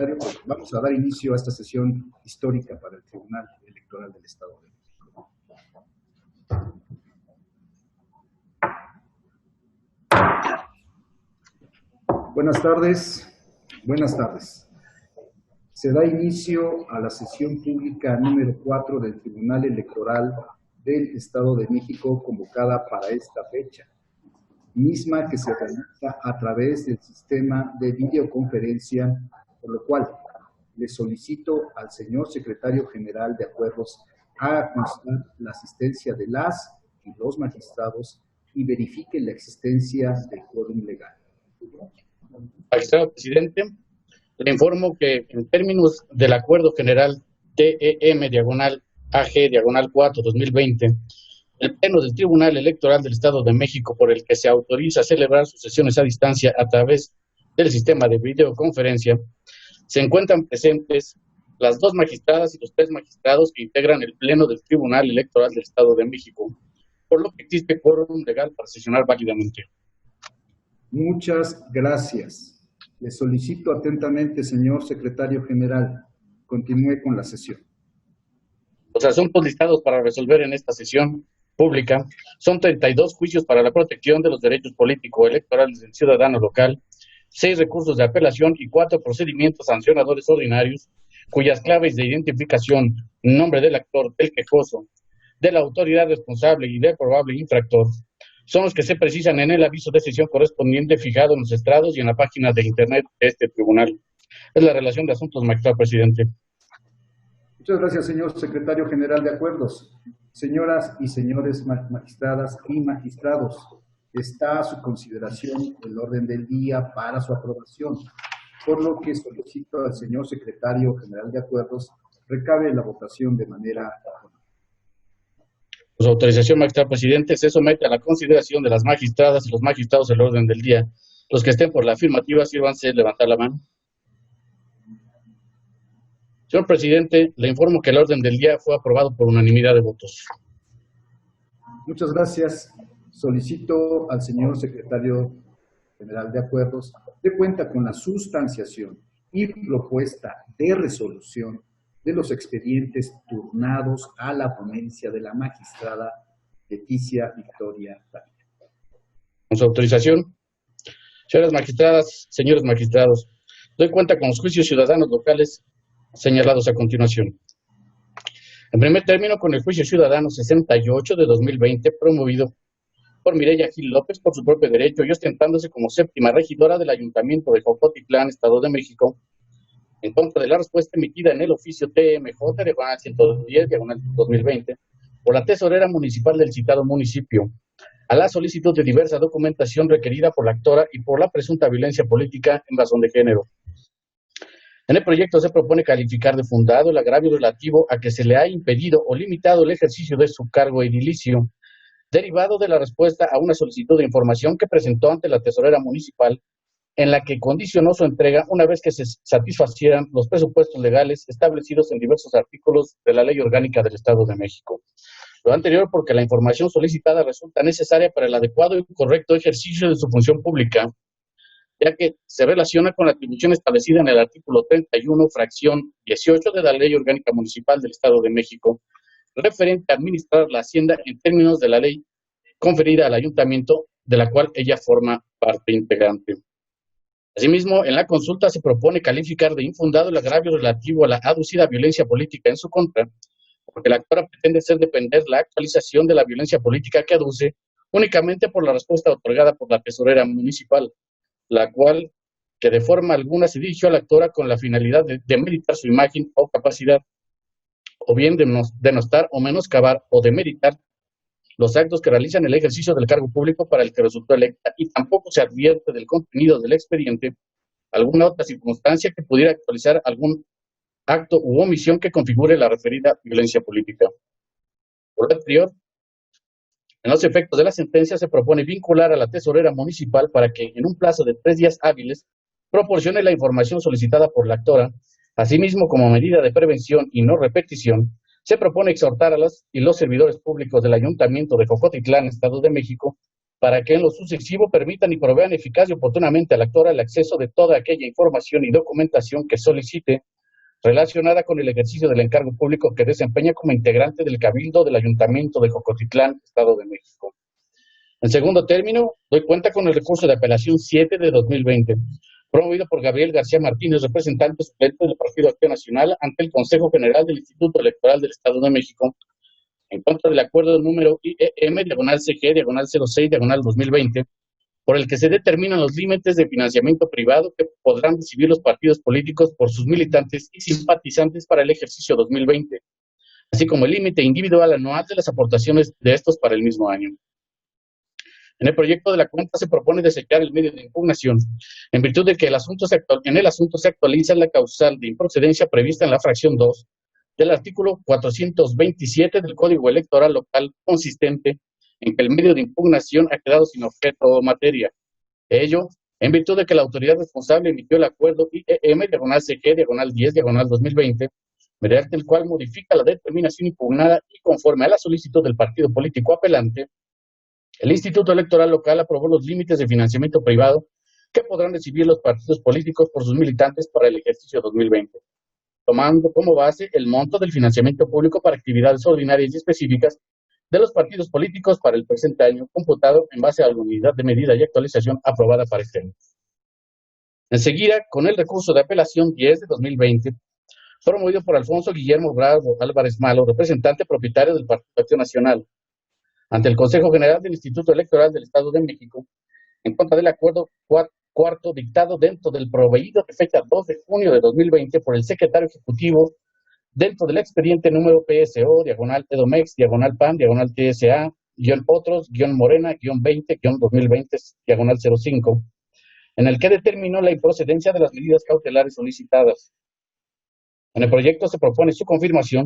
secretario, pues vamos a dar inicio a esta sesión histórica para el Tribunal Electoral del Estado de México. Buenas tardes. Se da inicio a la sesión pública número 4 del Tribunal Electoral del Estado de México convocada para esta fecha, misma que se realiza a través del sistema de videoconferencia, por lo cual le solicito al señor secretario general de Acuerdos haga constar la asistencia de las y los magistrados y verifique la existencia del quórum legal. Magistrado presidente, le informo que en términos del Acuerdo General TEM-AG-4-2020, el Pleno del Tribunal Electoral del Estado de México, por el que se autoriza a celebrar sus sesiones a distancia a través del sistema de videoconferencia, se encuentran presentes las 2 magistradas y los 3 magistrados que integran el Pleno del Tribunal Electoral del Estado de México, por lo que existe quórum legal para sesionar válidamente. Muchas gracias. Le solicito atentamente, señor secretario general, continúe con la sesión. Los asuntos listados para resolver en esta sesión pública son 32 juicios para la protección de los derechos político-electorales del ciudadano local, 6 recursos de apelación y 4 procedimientos sancionadores ordinarios, cuyas claves de identificación, nombre del actor, del quejoso, de la autoridad responsable y del probable infractor, son los que se precisan en el aviso de sesión correspondiente fijado en los estrados y en la página de internet de este tribunal. Es la relación de asuntos, magistrado presidente. Muchas gracias, señor secretario general de Acuerdos. Señoras y señores magistradas y magistrados, está a su consideración el orden del día para su aprobación, por lo que solicito al señor secretario general de Acuerdos recabe la votación de manera... Su autorización, magistrado presidente, se somete a la consideración de las magistradas y los magistrados el orden del día. Los que estén por la afirmativa, sírvanse levantar la mano. Señor presidente, le informo que el orden del día fue aprobado por unanimidad de votos. Muchas gracias. Solicito al señor secretario general de Acuerdos de cuenta con la sustanciación y propuesta de resolución de los expedientes turnados a la ponencia de la magistrada Leticia Victoria Dávila. Con su autorización, señoras magistradas, señores magistrados, doy cuenta con los juicios ciudadanos locales señalados a continuación. En primer término, con el juicio ciudadano 68 de 2020, promovido por Mireya Gil López por su propio derecho y ostentándose como séptima regidora del Ayuntamiento de Jocotitlán, Estado de México, en contra de la respuesta emitida en el oficio TMJ, diagonal 110, diagonal 2020, por la tesorera municipal del citado municipio, a la solicitud de diversa documentación requerida por la actora y por la presunta violencia política en razón de género. En el proyecto se propone calificar de fundado el agravio relativo a que se le ha impedido o limitado el ejercicio de su cargo edilicio, derivado de la respuesta a una solicitud de información que presentó ante la tesorera municipal, en la que condicionó su entrega una vez que se satisfacieran los presupuestos legales establecidos en diversos artículos de la Ley Orgánica del Estado de México. Lo anterior porque la información solicitada resulta necesaria para el adecuado y correcto ejercicio de su función pública, ya que se relaciona con la atribución establecida en el artículo 31, fracción 18 de la Ley Orgánica Municipal del Estado de México, referente a administrar la hacienda en términos de la ley conferida al ayuntamiento, de la cual ella forma parte integrante. Asimismo, en la consulta se propone calificar de infundado el agravio relativo a la aducida violencia política en su contra, porque la actora pretende hacer depender la actualización de la violencia política que aduce únicamente por la respuesta otorgada por la tesorera municipal, la cual, que de forma alguna se dirigió a la actora con la finalidad de demeritar su imagen o capacidad, o bien de denostar o menoscabar o demeritar los actos que realizan el ejercicio del cargo público para el que resultó electa, y tampoco se advierte del contenido del expediente alguna otra circunstancia que pudiera actualizar algún acto u omisión que configure la referida violencia política. Por lo anterior, en los efectos de la sentencia se propone vincular a la tesorera municipal para que, en un plazo de 3 días hábiles, proporcione la información solicitada por la actora. Asimismo, como medida de prevención y no repetición, se propone exhortar a las y los servidores públicos del Ayuntamiento de Jocotitlán, Estado de México, para que en lo sucesivo permitan y provean eficaz y oportunamente al actor el acceso de toda aquella información y documentación que solicite relacionada con el ejercicio del encargo público que desempeña como integrante del Cabildo del Ayuntamiento de Jocotitlán, Estado de México. En segundo término, doy cuenta con el recurso de apelación 7 de 2020, promovido por Gabriel García Martínez, representante suplente del Partido Acción Nacional ante el Consejo General del Instituto Electoral del Estado de México, en contra del acuerdo número IEM-CG-06-2020, por el que se determinan los límites de financiamiento privado que podrán recibir los partidos políticos por sus militantes y simpatizantes para el ejercicio 2020, así como el límite individual anual de las aportaciones de estos para el mismo año. En el proyecto de la cuenta se propone desechar el medio de impugnación, en virtud de que en el asunto se actualiza la causal de improcedencia prevista en la fracción 2 del artículo 427 del Código Electoral Local, consistente en que el medio de impugnación ha quedado sin objeto o materia. Ello, en virtud de que la autoridad responsable emitió el acuerdo IEM-CG-10-2020, mediante el cual modifica la determinación impugnada y conforme a la solicitud del partido político apelante, el Instituto Electoral Local aprobó los límites de financiamiento privado que podrán recibir los partidos políticos por sus militantes para el ejercicio 2020, tomando como base el monto del financiamiento público para actividades ordinarias y específicas de los partidos políticos para el presente año, computado en base a la unidad de medida y actualización aprobada para este año. Enseguida, con el recurso de apelación 10 de 2020, promovido por Alfonso Guillermo Bravo Álvarez Malo, representante propietario del Partido Acción Nacional, ante el Consejo General del Instituto Electoral del Estado de México, en contra del acuerdo cuarto dictado dentro del proveído de fecha 2 de junio de 2020 por el secretario ejecutivo dentro del expediente número PSO, /Edomex, /PAN, /TSA, _Potros, _Morena, _20, _2020, /05, en el que determinó la improcedencia de las medidas cautelares solicitadas. En el proyecto se propone su confirmación.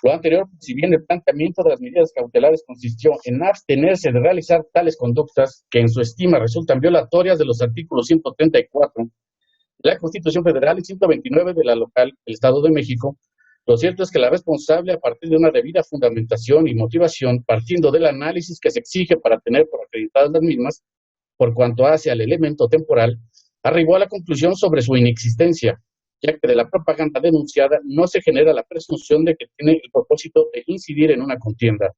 Lo anterior, si bien el planteamiento de las medidas cautelares consistió en abstenerse de realizar tales conductas que en su estima resultan violatorias de los artículos 134 de la Constitución Federal y 129 de la local del Estado de México, lo cierto es que la responsable, a partir de una debida fundamentación y motivación, partiendo del análisis que se exige para tener por acreditadas las mismas, por cuanto hace al elemento temporal, arribó a la conclusión sobre su inexistencia, ya que de la propaganda denunciada no se genera la presunción de que tiene el propósito de incidir en una contienda,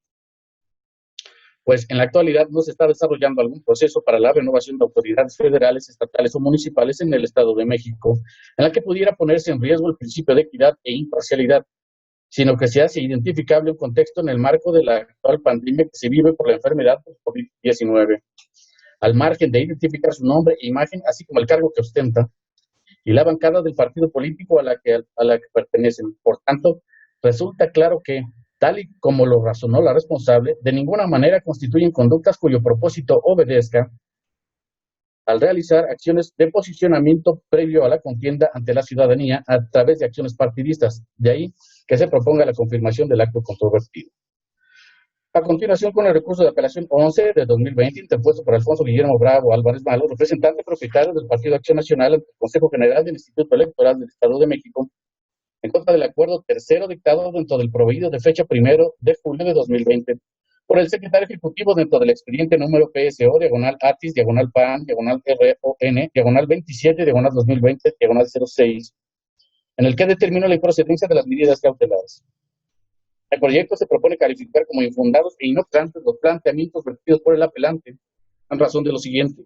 pues en la actualidad no se está desarrollando algún proceso para la renovación de autoridades federales, estatales o municipales en el Estado de México, en la que pudiera ponerse en riesgo el principio de equidad e imparcialidad, sino que se hace identificable un contexto en el marco de la actual pandemia que se vive por la enfermedad por COVID-19, al margen de identificar su nombre e imagen, así como el cargo que ostenta, y la bancada del partido político a la que pertenecen. Por tanto, resulta claro que, tal y como lo razonó la responsable, de ninguna manera constituyen conductas cuyo propósito obedezca al realizar acciones de posicionamiento previo a la contienda ante la ciudadanía a través de acciones partidistas. De ahí que se proponga la confirmación del acto controvertido. A continuación, con el recurso de apelación 11 de 2020, interpuesto por Alfonso Guillermo Bravo Álvarez Malo, representante propietario del Partido Acción Nacional ante el Consejo General del Instituto Electoral del Estado de México, en contra del acuerdo tercero dictado dentro del proveído de fecha 1 de julio de 2020, por el secretario ejecutivo dentro del expediente número PSO, /ATIS, /PAN, /RON, /27, /2020, /06, en el que determinó la improcedencia de las medidas cautelares. El proyecto se propone calificar como infundados e inoperantes los planteamientos vertidos por el apelante, en razón de lo siguiente.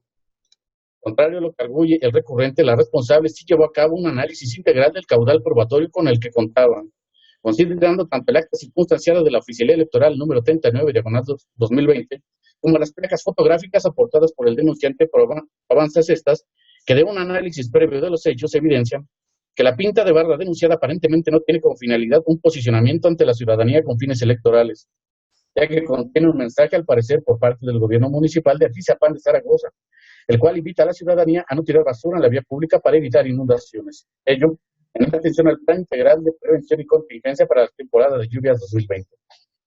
Contrario a lo que arguye el recurrente, la responsable sí llevó a cabo un análisis integral del caudal probatorio con el que contaban, considerando tanto el acta circunstanciada de la Oficialía Electoral número 39, /2020, como las placas fotográficas aportadas por el denunciante, avances estas, que de un análisis previo de los hechos evidencian que la pinta de barra denunciada aparentemente no tiene como finalidad un posicionamiento ante la ciudadanía con fines electorales, ya que contiene un mensaje, al parecer, por parte del gobierno municipal de Atizapán de Zaragoza, el cual invita a la ciudadanía a no tirar basura en la vía pública para evitar inundaciones. Ello en atención al Plan Integral de Prevención y Contingencia para la temporada de lluvias 2020.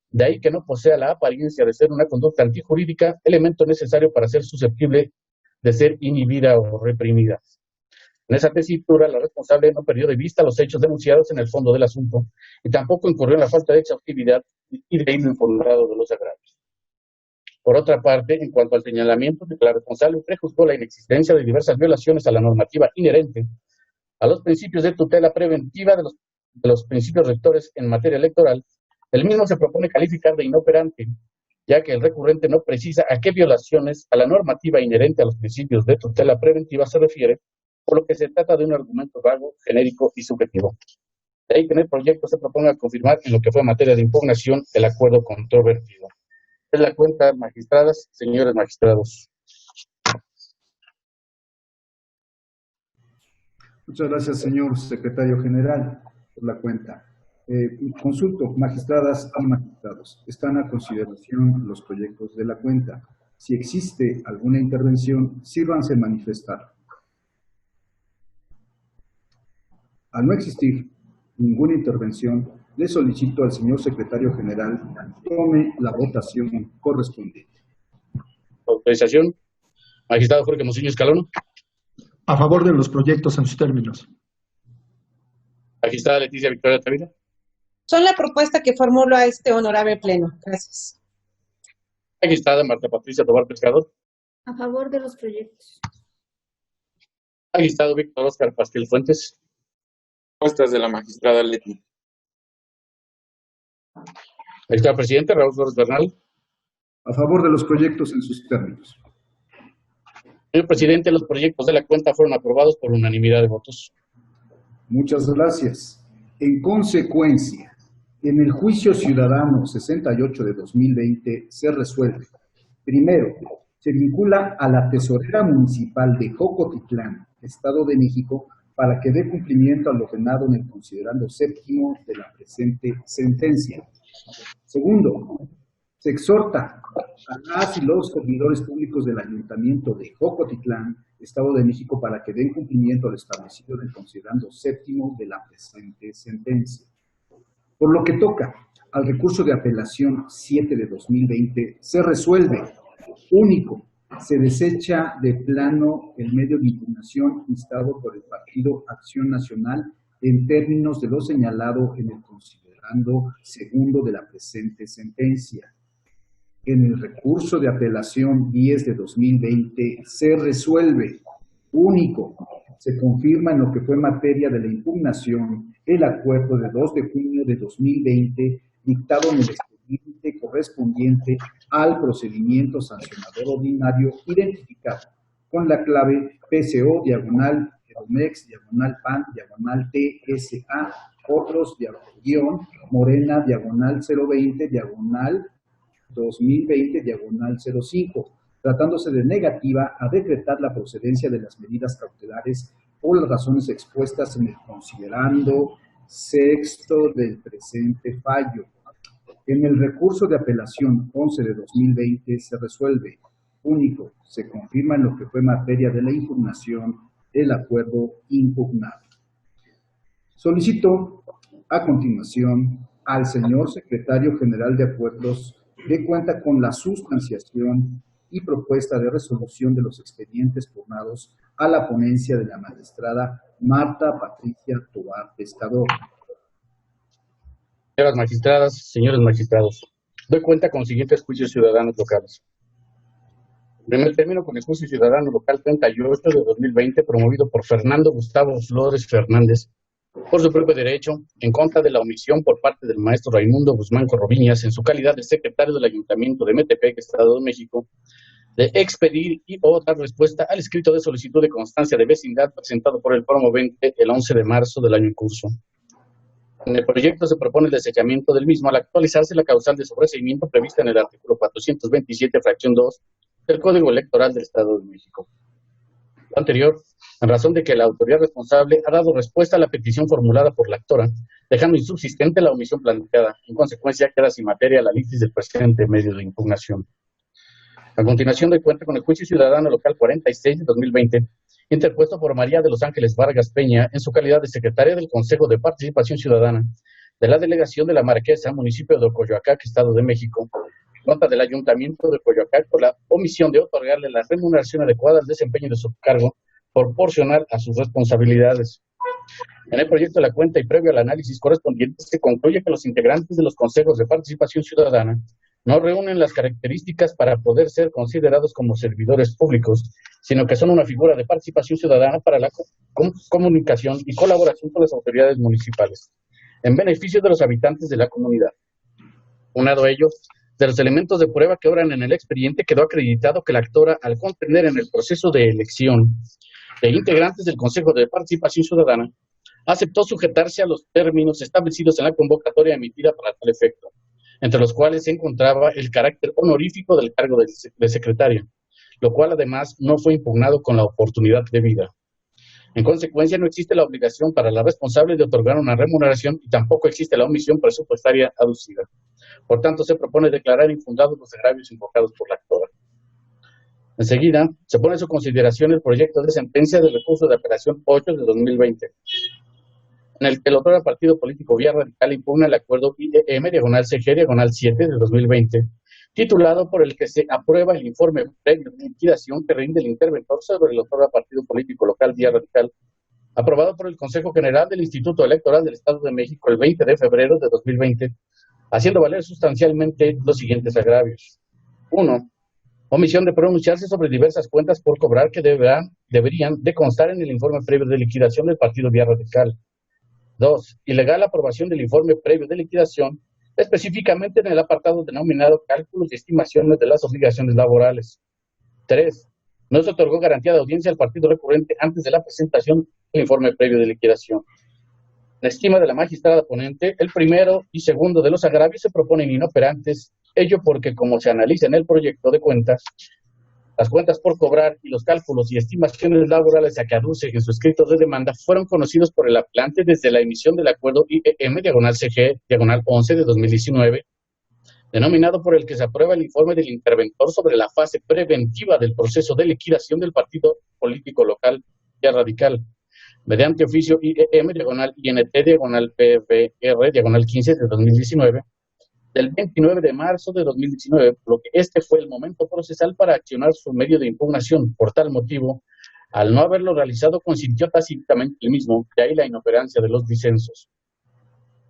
De ahí que no posea la apariencia de ser una conducta antijurídica, elemento necesario para ser susceptible de ser inhibida o reprimida. En esa tesitura, la responsable no perdió de vista los hechos denunciados en el fondo del asunto y tampoco incurrió en la falta de exhaustividad y de hilo infundado de los agravios. Por otra parte, en cuanto al señalamiento de que la responsable prejuzgó la inexistencia de diversas violaciones a la normativa inherente a los principios de tutela preventiva de los principios rectores en materia electoral, el mismo se propone calificar de inoperante, ya que el recurrente no precisa a qué violaciones a la normativa inherente a los principios de tutela preventiva se refiere, por lo que se trata de un argumento vago, genérico y subjetivo. De ahí que en el proyecto se proponga confirmar en lo que fue materia de impugnación el acuerdo controvertido. Es la cuenta, magistradas, señores magistrados. Muchas gracias, señor secretario general, por la cuenta. Consulto, magistradas y magistrados. Están a consideración los proyectos de la cuenta. Si existe alguna intervención, sírvanse a manifestar. Al no existir ninguna intervención, le solicito al señor secretario general tome la votación correspondiente. Autorización. Magistrado Jorge Mocinho Escalón. A favor de los proyectos en sus términos. Magistrada Leticia Victoria Tavira. Son la propuesta que formula este honorable pleno. Gracias. Magistrada Marta Patricia Tobar Pescador. A favor de los proyectos. Magistrado Víctor Oscar Pastel Fuentes. Propuestas de la magistrada Leti. Magistrado Presidente Raúl Flores Bernal. A favor de los proyectos en sus términos. Señor Presidente, los proyectos de la cuenta fueron aprobados por unanimidad de votos. Muchas gracias. En consecuencia, en el juicio ciudadano 68 de 2020 se resuelve. Primero, se vincula a la tesorera municipal de Jocotitlán, Estado de México, para que dé cumplimiento a lo ordenado en el considerando séptimo de la presente sentencia. Segundo, se exhorta a las y los servidores públicos del Ayuntamiento de Jocotitlán, Estado de México, para que den cumplimiento al establecido en el considerando séptimo de la presente sentencia. Por lo que toca al recurso de apelación 7 de 2020, se resuelve. Único, se desecha de plano el medio de impugnación instado por el Partido Acción Nacional en términos de lo señalado en el considerando segundo de la presente sentencia. En el recurso de apelación 10 de 2020 se resuelve. Único, se confirma en lo que fue materia de la impugnación el acuerdo de 2 de junio de 2020 dictado en el expediente correspondiente al procedimiento sancionador ordinario identificado con la clave PCO, diagonal, Edomex, diagonal PAN, diagonal TSA, otros, guión, Morena, diagonal 020, diagonal 2020, diagonal 05, tratándose de negativa a decretar la procedencia de las medidas cautelares por las razones expuestas en el considerando sexto del presente fallo. En el recurso de apelación 11 de 2020 se resuelve. Único, se confirma en lo que fue materia de la impugnación el acuerdo impugnado. Solicito a continuación al señor secretario general de Acuerdos que cuenta con la sustanciación y propuesta de resolución de los expedientes pugnados a la ponencia de la magistrada Marta Patricia Tobar Pescador. Señoras magistradas, señores magistrados, doy cuenta con los siguientes juicios ciudadanos locales. En primer término, con el juicio ciudadano local 38 de 2020, promovido por Fernando Gustavo Flores Fernández, por su propio derecho, en contra de la omisión por parte del maestro Raimundo Guzmán Corroviñas, en su calidad de secretario del Ayuntamiento de Metepec, Estado de México, de expedir y o dar respuesta al escrito de solicitud de constancia de vecindad presentado por el promovente el 11 de marzo del año en curso. En el proyecto se propone el desechamiento del mismo al actualizarse la causal de sobreseimiento prevista en el artículo 427, fracción 2 del Código Electoral del Estado de México. Lo anterior, en razón de que la autoridad responsable ha dado respuesta a la petición formulada por la actora, dejando insubsistente la omisión planteada. En consecuencia, queda sin materia la litis del presente medio de impugnación. A continuación, doy cuenta con el juicio ciudadano local 46 de 2020, interpuesto por María de los Ángeles Vargas Peña, en su calidad de secretaria del Consejo de Participación Ciudadana de la Delegación de la Marquesa, municipio de Coyoacán, Estado de México, en contra del Ayuntamiento de Coyoacán por la omisión de otorgarle la remuneración adecuada al desempeño de su cargo proporcional a sus responsabilidades. En el proyecto de la cuenta y previo al análisis correspondiente, se concluye que los integrantes de los consejos de participación ciudadana no reúnen las características para poder ser considerados como servidores públicos, sino que son una figura de participación ciudadana para la comunicación y colaboración con las autoridades municipales, en beneficio de los habitantes de la comunidad. Unado a ello, de los elementos de prueba que obran en el expediente, quedó acreditado que la actora, al contender en el proceso de elección de integrantes del Consejo de Participación Ciudadana, aceptó sujetarse a los términos establecidos en la convocatoria emitida para tal efecto, entre los cuales se encontraba el carácter honorífico del cargo de secretaria, lo cual además no fue impugnado con la oportunidad debida. En consecuencia, no existe la obligación para la responsable de otorgar una remuneración y tampoco existe la omisión presupuestaria aducida. Por tanto, se propone declarar infundados los agravios invocados por la actora. Enseguida, se pone en su consideración el proyecto de sentencia del recurso de apelación 8 de 2020, en el que el otrora partido político Vía Radical impugna el acuerdo IEM-CG-7 de 2020, titulado por el que se aprueba el informe previo de liquidación que rinde el interventor sobre el otrora partido político local Vía Radical, aprobado por el Consejo General del Instituto Electoral del Estado de México el 20 de febrero de 2020, haciendo valer sustancialmente los siguientes agravios. 1. Omisión de pronunciarse sobre diversas cuentas por cobrar que deberían de constar en el informe previo de liquidación del partido Vía Radical. 2. Ilegal aprobación del informe previo de liquidación, específicamente en el apartado denominado cálculos y estimaciones de las obligaciones laborales. 3. No se otorgó garantía de audiencia al partido recurrente antes de la presentación del informe previo de liquidación. La estima de la magistrada ponente, el primero y segundo de los agravios se proponen inoperantes, ello porque, como se analiza en el proyecto de cuentas, las cuentas por cobrar y los cálculos y estimaciones laborales a que aduce en su escrito de demanda fueron conocidos por el apelante desde la emisión del acuerdo IEM-CG-11 de 2019, denominado por el que se aprueba el informe del interventor sobre la fase preventiva del proceso de liquidación del partido político local Vía Radical, mediante oficio IEM-INT-PBR-15 de 2019, del 29 de marzo de 2019, por lo que este fue el momento procesal para accionar su medio de impugnación. Por tal motivo, al no haberlo realizado, consintió tácitamente el mismo, de ahí la inoperancia de los disensos.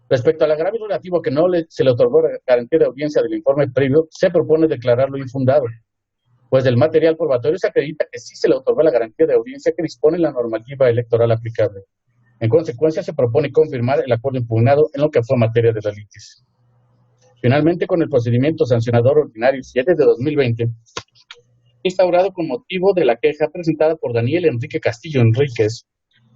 Respecto al agravio relativo a que no se le otorgó garantía de audiencia del informe previo, se propone declararlo infundado, pues del material probatorio se acredita que sí se le otorgó la garantía de audiencia que dispone la normativa electoral aplicable. En consecuencia, se propone confirmar el acuerdo impugnado en lo que fue materia de la litis. Finalmente, con el procedimiento sancionador ordinario 7 de 2020, instaurado con motivo de la queja presentada por Daniel Enrique Castillo Enríquez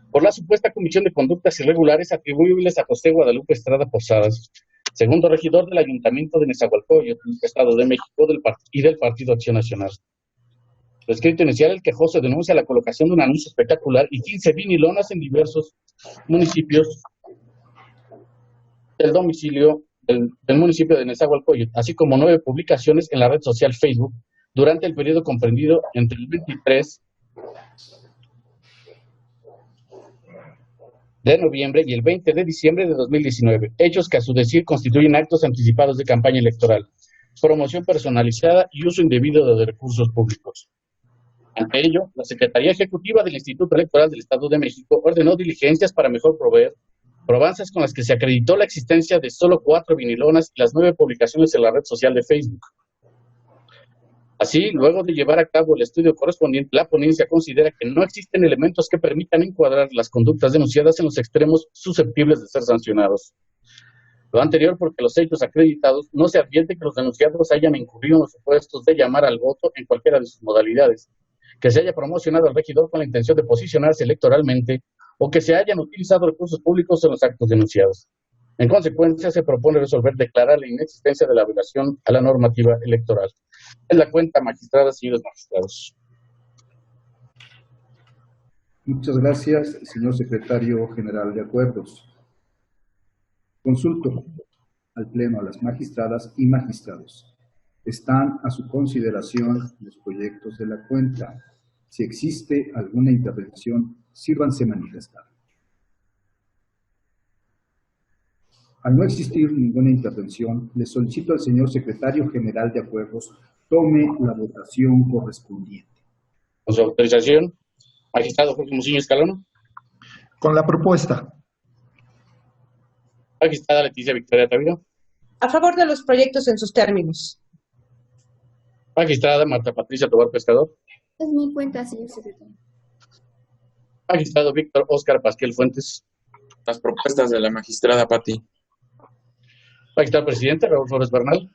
por la supuesta comisión de conductas irregulares atribuibles a José Guadalupe Estrada Posadas, segundo regidor del Ayuntamiento de Nezahualcóyotl, Estado de México, y del Partido Acción Nacional. Lo escrito inicial, el quejoso denuncia la colocación de un anuncio espectacular y 15 vinilonas en diversos municipios del domicilio del municipio de Nezahualcóyotl, así como 9 publicaciones en la red social Facebook durante el periodo comprendido entre el 23 de noviembre y el 20 de diciembre de 2019, hechos que a su decir constituyen actos anticipados de campaña electoral, promoción personalizada y uso indebido de recursos públicos. Ante ello, la Secretaría Ejecutiva del Instituto Electoral del Estado de México ordenó diligencias para mejor proveer probanzas con las que se acreditó la existencia de solo 4 vinilonas y las 9 publicaciones en la red social de Facebook. Así, luego de llevar a cabo el estudio correspondiente, la ponencia considera que no existen elementos que permitan encuadrar las conductas denunciadas en los extremos susceptibles de ser sancionados. Lo anterior porque los hechos acreditados no se advierte que los denunciados hayan incurrido en los supuestos de llamar al voto en cualquiera de sus modalidades, que se haya promocionado al regidor con la intención de posicionarse electoralmente o que se hayan utilizado recursos públicos en los actos denunciados. En consecuencia, se propone declarar la inexistencia de la violación a la normativa electoral. Es la cuenta, magistradas y señores magistrados. Muchas gracias, señor secretario general de Acuerdos. Consulto al Pleno, a las magistradas y magistrados. Están a su consideración los proyectos de la cuenta. Si existe alguna intervención, sírvanse manifestar. Al no existir ninguna intervención, le solicito al señor secretario general de Acuerdos tome la votación correspondiente. Con su autorización, magistrado Jorge Muciño Escalona. Con la propuesta. Magistrada Leticia Victoria Tavira. A favor de los proyectos en sus términos. Magistrada Marta Patricia Tobar Pescador. Es mi cuenta, señor secretario. Magistrado Víctor Óscar Pasquel Fuentes. Las propuestas de la magistrada Pati. Magistrado Presidente Raúl Flores Bernal.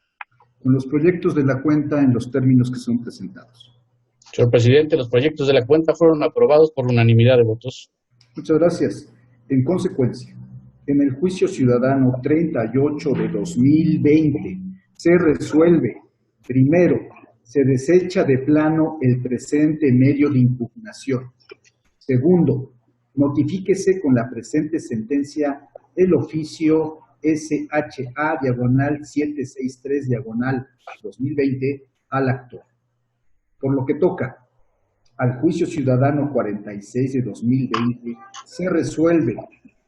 Con los proyectos de la cuenta en los términos que son presentados. Señor Presidente, los proyectos de la cuenta fueron aprobados por unanimidad de votos. Muchas gracias. En consecuencia, en el juicio ciudadano 38 de 2020 se resuelve, primero, se desecha de plano el presente medio de impugnación. Segundo, notifíquese con la presente sentencia el oficio SHA-763-2020 al actor. Por lo que toca al juicio ciudadano 46 de 2020, se resuelve,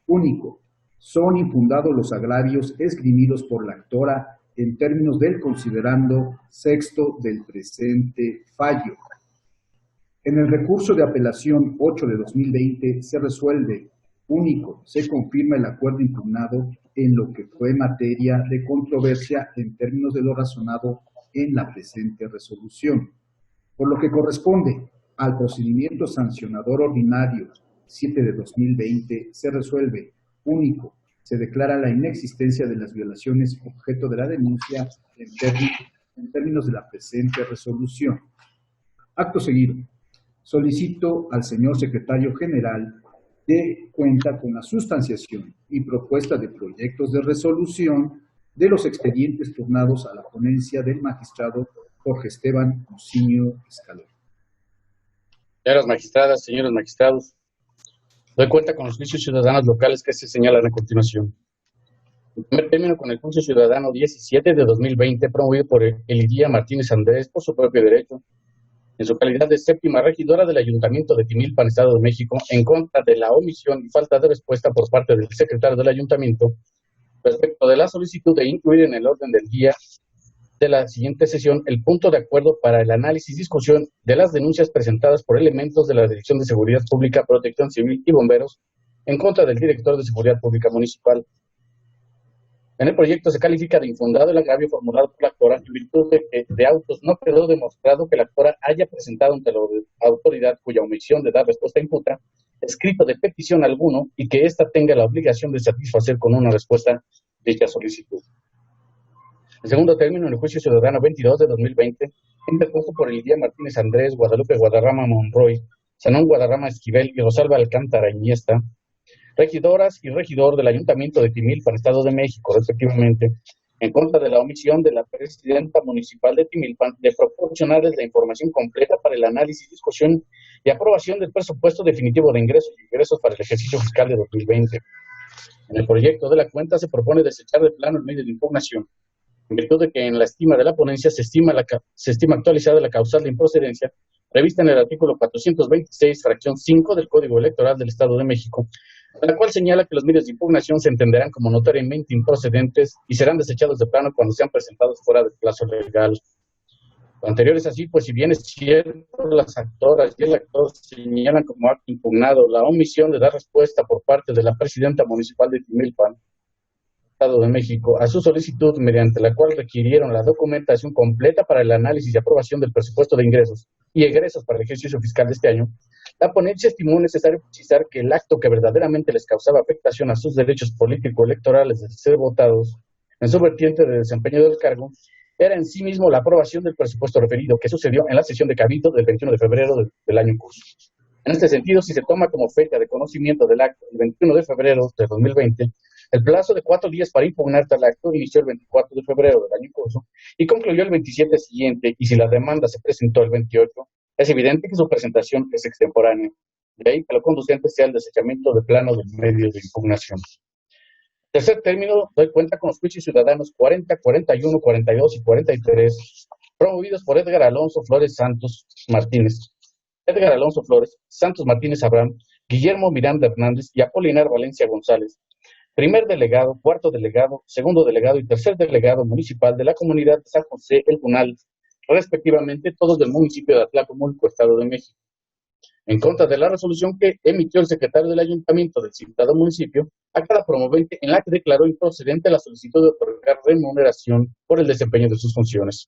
único, son infundados los agravios esgrimidos por la actora en términos del considerando sexto del presente fallo. En el recurso de apelación 8 de 2020 se resuelve, único, se confirma el acuerdo impugnado en lo que fue materia de controversia en términos de lo razonado en la presente resolución. Por lo que corresponde al procedimiento sancionador ordinario 7 de 2020, se resuelve, único, se declara la inexistencia de las violaciones objeto de la denuncia en términos de la presente resolución. Acto seguido, solicito al señor secretario general de cuenta con la sustanciación y propuesta de proyectos de resolución de los expedientes turnados a la ponencia del magistrado Jorge Esteban Muciño Escalón. Señoras magistradas, señores magistrados, doy cuenta con los juicios ciudadanos locales que se señalan a continuación. En primer término, con el juicio ciudadano 17 de 2020, promovido por Elidia Martínez Andrés por su propio derecho, en su calidad de séptima regidora del Ayuntamiento de Timilpan, Estado de México, en contra de la omisión y falta de respuesta por parte del secretario del Ayuntamiento respecto de la solicitud de incluir en el orden del día de la siguiente sesión el punto de acuerdo para el análisis y discusión de las denuncias presentadas por elementos de la Dirección de Seguridad Pública, Protección Civil y Bomberos en contra del director de Seguridad Pública Municipal. En el proyecto se califica de infundado el agravio formulado por la actora en virtud de que de autos no quedó demostrado que la actora haya presentado ante la autoridad cuya omisión de dar respuesta imputa escrito de petición alguno y que ésta tenga la obligación de satisfacer con una respuesta dicha solicitud. En segundo término, en el juicio ciudadano 22 de 2020, interpuesto por Elidia Martínez Andrés, Guadalupe Guadarrama Monroy, Sanón Guadarrama Esquivel y Rosalba Alcántara Iniesta, regidoras y regidor del Ayuntamiento de Timilpan, Estado de México, respectivamente, en contra de la omisión de la presidenta municipal de Timilpan de proporcionarles la información completa para el análisis, discusión y aprobación del presupuesto definitivo de ingresos y egresos para el ejercicio fiscal de 2020. En el proyecto de la cuenta se propone desechar de plano el medio de impugnación, en virtud de que en la estima de la ponencia se estima actualizada la causal de improcedencia prevista en el artículo 426, fracción 5 del Código Electoral del Estado de México, la cual señala que los medios de impugnación se entenderán como notariamente improcedentes y serán desechados de plano cuando sean presentados fuera del plazo legal. Lo anterior es así, pues si bien es cierto, las actoras y el actor señalan como acto impugnado la omisión de dar respuesta por parte de la presidenta municipal de Timilpan, Estado de México, a su solicitud mediante la cual requirieron la documentación completa para el análisis y aprobación del presupuesto de ingresos y egresos para el ejercicio fiscal de este año, la ponencia estimó necesario precisar que el acto que verdaderamente les causaba afectación a sus derechos político-electorales de ser votados en su vertiente de desempeño del cargo era en sí mismo la aprobación del presupuesto referido, que sucedió en la sesión de Cabildo del 21 de febrero del año en curso. En este sentido, si se toma como fecha de conocimiento del acto el 21 de febrero de 2020, el plazo de 4 días para impugnar tal acto inició el 24 de febrero del año en curso y concluyó el 27 siguiente, y si la demanda se presentó el 28, es evidente que su presentación es extemporánea. De ahí que lo conducente sea el desechamiento de plano del medio de impugnación. Tercer término, doy cuenta con los juicios ciudadanos 40, 41, 42 y 43, promovidos por Edgar Alonso Flores Santos Martínez, Edgar Alonso Flores, Santos Martínez Abraham, Guillermo Miranda Hernández y Apolinar Valencia González, primer delegado, cuarto delegado, segundo delegado y tercer delegado municipal de la comunidad de San José El Punal, respectivamente, todos del municipio de Atlacomulco, Estado de México, en contra de la resolución que emitió el secretario del ayuntamiento del citado municipio a cada promovente, en la que declaró improcedente la solicitud de otorgar remuneración por el desempeño de sus funciones.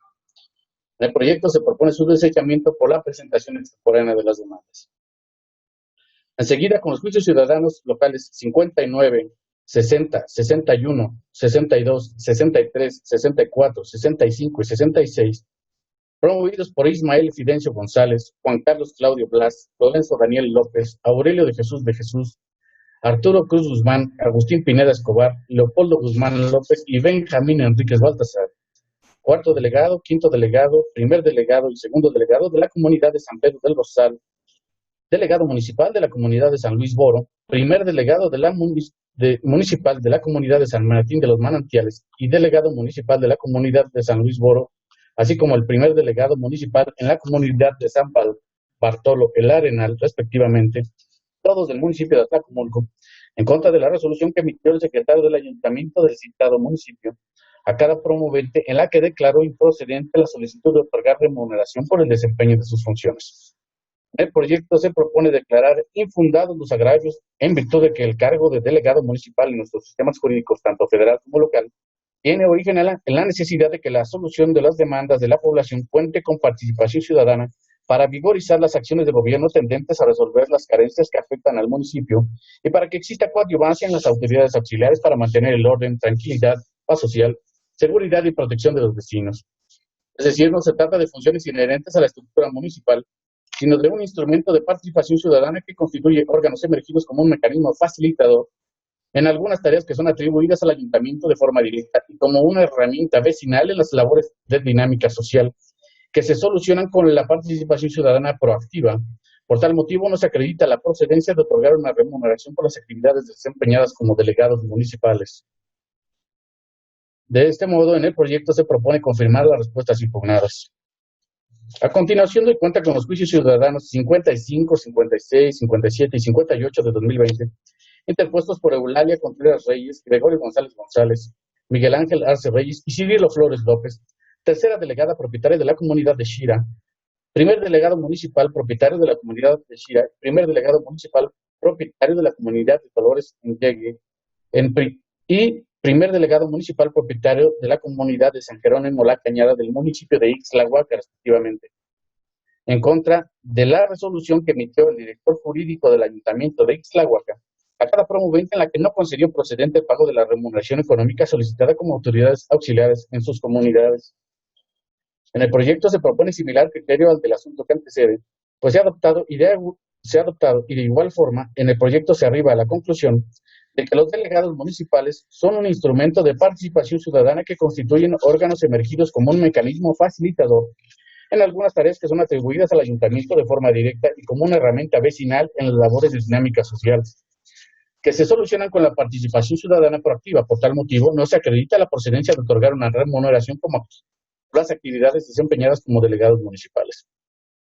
En el proyecto se propone su desechamiento por la presentación extemporánea de las demandas. Enseguida, con los juicios ciudadanos locales 59, 60, 61, 62, 63, 64, 65 y 66, promovidos por Ismael Fidencio González, Juan Carlos Claudio Blas, Lorenzo Daniel López, Aurelio de Jesús, Arturo Cruz Guzmán, Agustín Pineda Escobar, Leopoldo Guzmán López y Benjamín Enríquez Baltasar, cuarto delegado, quinto delegado, primer delegado y segundo delegado de la comunidad de San Pedro del Rosal, delegado municipal de la comunidad de San Luis Boro, primer delegado de la municipal de la comunidad de San Martín de los Manantiales y delegado municipal de la comunidad de San Luis Boro, así como el primer delegado municipal en la comunidad de San Bartolo el Arenal, respectivamente, todos del municipio de Atlacomulco, en contra de la resolución que emitió el secretario del ayuntamiento del citado municipio a cada promovente, en la que declaró improcedente la solicitud de otorgar remuneración por el desempeño de sus funciones. En el proyecto se propone declarar infundados los agravios en virtud de que el cargo de delegado municipal en nuestros sistemas jurídicos, tanto federal como local, tiene origen en la necesidad de que la solución de las demandas de la población cuente con participación ciudadana para vigorizar las acciones de gobierno tendentes a resolver las carencias que afectan al municipio y para que exista coadyuvancia en las autoridades auxiliares para mantener el orden, tranquilidad, paz social, seguridad y protección de los vecinos. Es decir, no se trata de funciones inherentes a la estructura municipal, sino de un instrumento de participación ciudadana que constituye órganos emergidos como un mecanismo facilitador en algunas tareas que son atribuidas al ayuntamiento de forma directa y como una herramienta vecinal en las labores de dinámica social que se solucionan con la participación ciudadana proactiva. Por tal motivo, no se acredita la procedencia de otorgar una remuneración por las actividades desempeñadas como delegados municipales. De este modo, en el proyecto se propone confirmar las respuestas impugnadas. A continuación, doy cuenta con los juicios ciudadanos 55, 56, 57 y 58 de 2020, interpuestos por Eulalia Contreras Reyes, Gregorio González González, Miguel Ángel Arce Reyes y Cirilo Flores López, tercera delegada propietaria de la comunidad de Xira, primer delegado municipal propietario de la comunidad de Xira, primer delegado municipal propietario de la comunidad de Dolores en Yegue, y primer delegado municipal propietario de la comunidad de San Jerónimo La Cañada del municipio de Ixtlahuaca, respectivamente, en contra de la resolución que emitió el director jurídico del ayuntamiento de Ixtlahuaca a cada promovente en la que no concedió procedente el pago de la remuneración económica solicitada como autoridades auxiliares en sus comunidades. En el proyecto se propone similar criterio al del asunto que antecede, pues se ha adoptado y de igual forma en el proyecto se arriba a la conclusión de que los delegados municipales son un instrumento de participación ciudadana que constituyen órganos emergidos como un mecanismo facilitador en algunas tareas que son atribuidas al ayuntamiento de forma directa y como una herramienta vecinal en las labores de dinámica social, que se solucionan con la participación ciudadana proactiva. Por tal motivo, no se acredita la procedencia de otorgar una remuneración como las actividades desempeñadas como delegados municipales.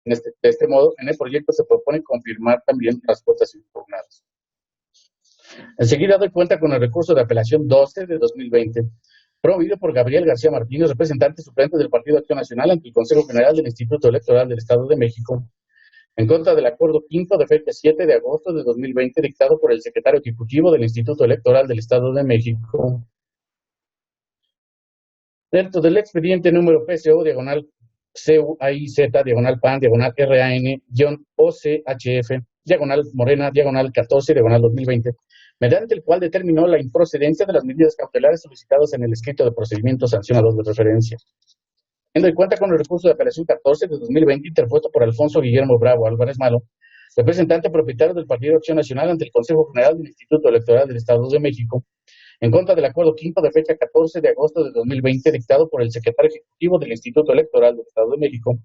De este modo, en el proyecto se propone confirmar también las cuotas impugnadas. Enseguida doy cuenta con el recurso de apelación 12 de 2020, promovido por Gabriel García Martínez, representante suplente del Partido Acción Nacional ante el Consejo General del Instituto Electoral del Estado de México, en contra del acuerdo quinto de fecha 7 de agosto de 2020 dictado por el secretario ejecutivo del Instituto Electoral del Estado de México. Dentro del expediente número PCO, diagonal CUAIZ, diagonal PAN, diagonal RAN-OCHF, diagonal Morena, diagonal 14, diagonal 2020, mediante el cual determinó la improcedencia de las medidas cautelares solicitadas en el escrito de procedimiento sancionador de referencia. Teniendo en cuenta con el recurso de apelación 14 de 2020 interpuesto por Alfonso Guillermo Bravo Álvarez Malo, representante propietario del Partido Acción Nacional ante el Consejo General del Instituto Electoral del Estado de México, en contra del acuerdo quinto de fecha 14 de agosto de 2020 dictado por el secretario ejecutivo del Instituto Electoral del Estado de México,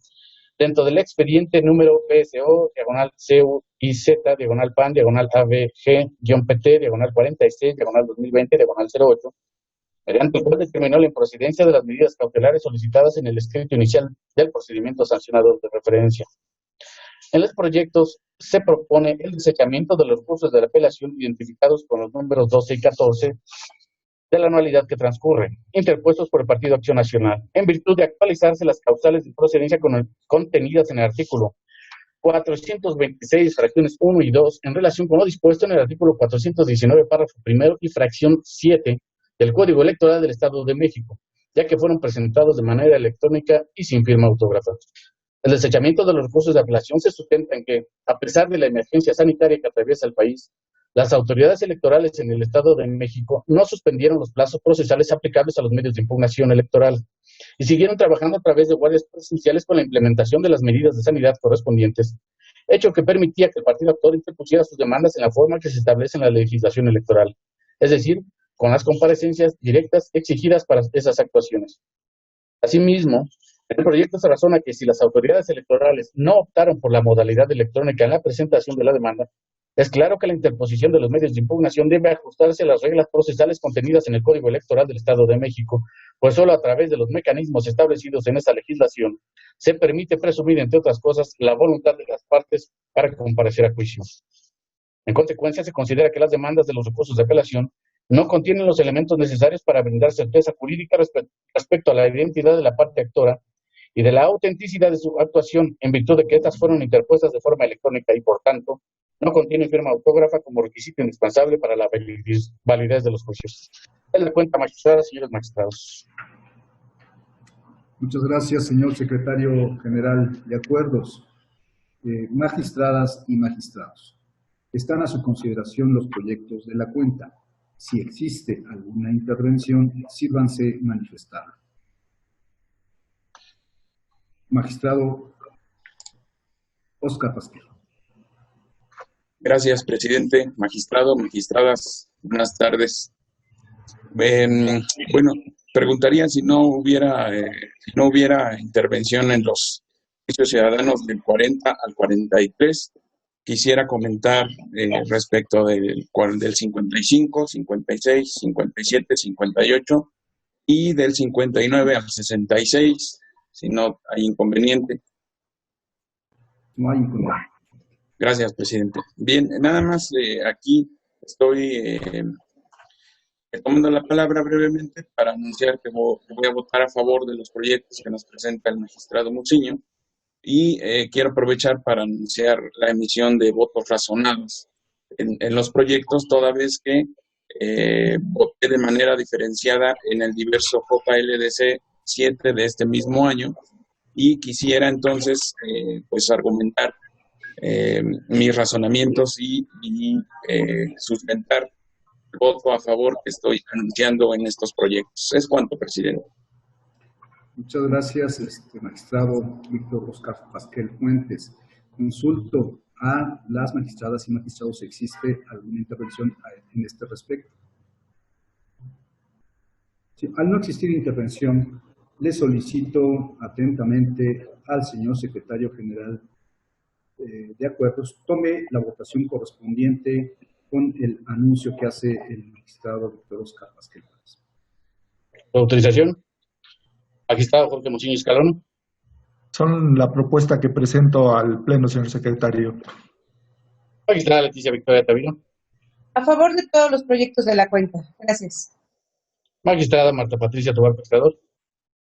dentro del expediente número PSO, diagonal CUIZ, diagonal PAN, diagonal ABG-PT, diagonal 46, diagonal 2020, diagonal 08, mediante el cual determinó la improcedencia de las medidas cautelares solicitadas en el escrito inicial del procedimiento sancionador de referencia. En los proyectos se propone el desechamiento de los recursos de la apelación identificados con los números 12 y 14 de la anualidad que transcurre, interpuestos por el Partido Acción Nacional, en virtud de actualizarse las causales de procedencia contenidas en el artículo 426, fracciones 1 y 2, en relación con lo dispuesto en el artículo 419, párrafo primero y fracción 7 del Código Electoral del Estado de México, ya que fueron presentados de manera electrónica y sin firma autógrafa. El desechamiento de los recursos de apelación se sustenta en que, a pesar de la emergencia sanitaria que atraviesa el país, las autoridades electorales en el Estado de México no suspendieron los plazos procesales aplicables a los medios de impugnación electoral y siguieron trabajando a través de guardias presenciales con la implementación de las medidas de sanidad correspondientes, hecho que permitía que el partido actor interpusiera sus demandas en la forma que se establece en la legislación electoral, es decir, con las comparecencias directas exigidas para esas actuaciones. Asimismo, en el proyecto se razona que si las autoridades electorales no optaron por la modalidad electrónica en la presentación de la demanda, es claro que la interposición de los medios de impugnación debe ajustarse a las reglas procesales contenidas en el Código Electoral del Estado de México, pues solo a través de los mecanismos establecidos en esa legislación se permite presumir, entre otras cosas, la voluntad de las partes para comparecer a juicio. En consecuencia, se considera que las demandas de los recursos de apelación no contienen los elementos necesarios para brindar certeza jurídica respecto a la identidad de la parte actora y de la autenticidad de su actuación, en virtud de que estas fueron interpuestas de forma electrónica y, por tanto, no contienen firma autógrafa como requisito indispensable para la validez de los juicios. Es la cuenta, magistrada, señores magistrados. Muchas gracias, señor secretario general de Acuerdos. Magistradas y magistrados, están a su consideración los proyectos de la cuenta. Si existe alguna intervención, sírvanse manifestar. Magistrado Óscar Pasquel. Gracias, presidente, magistrado, magistradas, buenas tardes. Bueno, preguntaría si no hubiera intervención en los juicios ciudadanos del 40 al 43. Quisiera comentar respecto del 55, 56, 57, 58 y del 59 al 66, si no hay inconveniente. No hay inconveniente. Gracias, presidente. Bien, nada más aquí estoy tomando la palabra brevemente para anunciar que voy a votar a favor de los proyectos que nos presenta el magistrado Muciño y quiero aprovechar para anunciar la emisión de votos razonados en los proyectos, toda vez que voté de manera diferenciada en el diverso JLDC 7 de este mismo año y quisiera entonces pues argumentar mis razonamientos y sustentar el voto a favor que estoy anunciando en estos proyectos. Es cuanto, presidente. Muchas gracias, magistrado Víctor Óscar Pasquel Fuentes. Consulto a las magistradas y magistrados si existe alguna intervención en este respecto. Sí, al no existir intervención, le solicito atentamente al señor secretario general de Acuerdos tome la votación correspondiente con el anuncio que hace el magistrado Víctor Óscar Pasquel Fuentes. Autorización. Magistrado Jorge Muciño Escalón. Son la propuesta que presento al Pleno, señor secretario. Magistrada Leticia Victoria Tavino. A favor de todos los proyectos de la cuenta. Gracias. Magistrada Marta Patricia Tobar Pescador.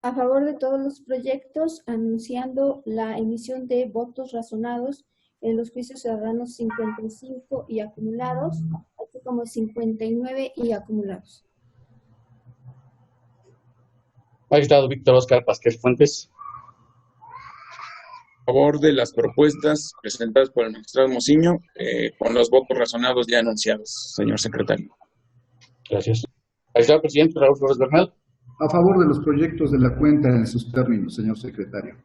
A favor de todos los proyectos, anunciando la emisión de votos razonados en los juicios ciudadanos 55 y acumulados, así como 59 y acumulados. Magistrado Víctor Óscar Pasquel Fuentes. A favor de las propuestas presentadas por el magistrado Muciño, con los votos razonados ya anunciados, señor secretario. Gracias. Magistrado presidente Raúl Flores Bernal. A favor de los proyectos de la cuenta en sus términos, señor secretario.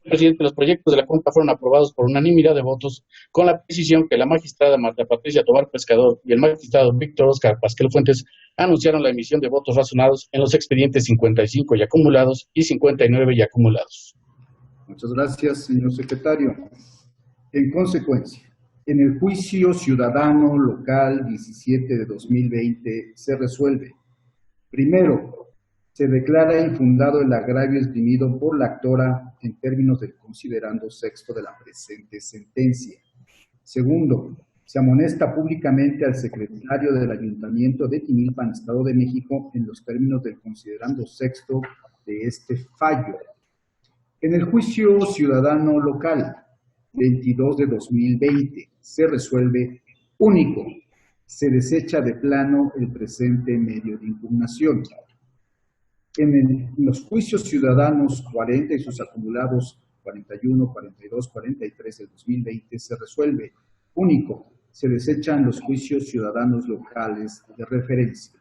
Presidente, los proyectos de la cuenta fueron aprobados por unanimidad de votos, con la precisión que la magistrada Marta Patricia Tobar Pescador y el magistrado Víctor Óscar Pasquel Fuentes anunciaron la emisión de votos razonados en los expedientes 55 y acumulados y 59 y acumulados. Muchas gracias, señor secretario. En consecuencia, en el juicio ciudadano local 17 de 2020 se resuelve. Primero, se declara infundado el agravio esgrimido por la actora en términos del considerando sexto de la presente sentencia. Segundo, se amonesta públicamente al secretario del Ayuntamiento de Tinilpan, Estado de México, en los términos del considerando sexto de este fallo. En el juicio ciudadano local 22 de 2020 se resuelve único. Se desecha de plano el presente medio de impugnación. En los juicios ciudadanos 40 y sus acumulados 41, 42, 43 del 2020 se resuelve. Único, se desechan los juicios ciudadanos locales de referencia.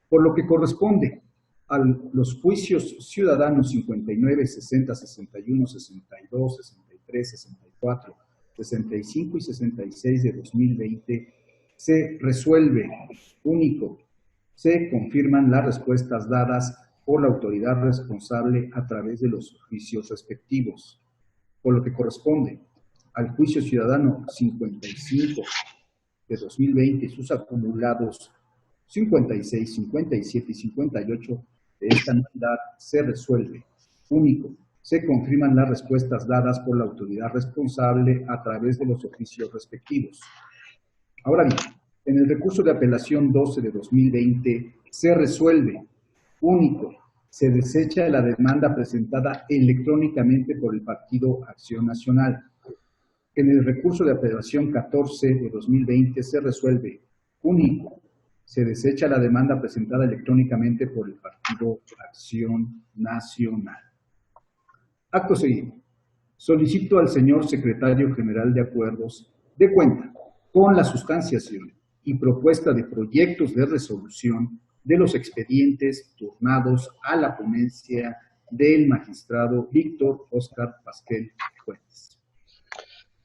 Por lo que corresponde a los juicios ciudadanos 59, 60, 61, 62, 63, 64, 65 y 66 de 2020, se resuelve. Único, se confirman las respuestas dadas por la autoridad responsable a través de los juicios respectivos. Por lo que corresponde al juicio ciudadano 55 de 2020 y sus acumulados 56, 57 y 58 de esta entidad se resuelve. Único, se confirman las respuestas dadas por la autoridad responsable a través de los oficios respectivos. Ahora bien, en el recurso de apelación 12 de 2020 se resuelve. Único, se desecha la demanda presentada electrónicamente por el Partido Acción Nacional. En el recurso de apelación 14 de 2020 se resuelve. Único, se desecha la demanda presentada electrónicamente por el Partido Acción Nacional. Acto seguido. Solicito al señor secretario general de Acuerdos dé cuenta con la sustanciación y propuesta de proyectos de resolución de los expedientes turnados a la ponencia del magistrado Víctor Óscar Pasquel Fuentes.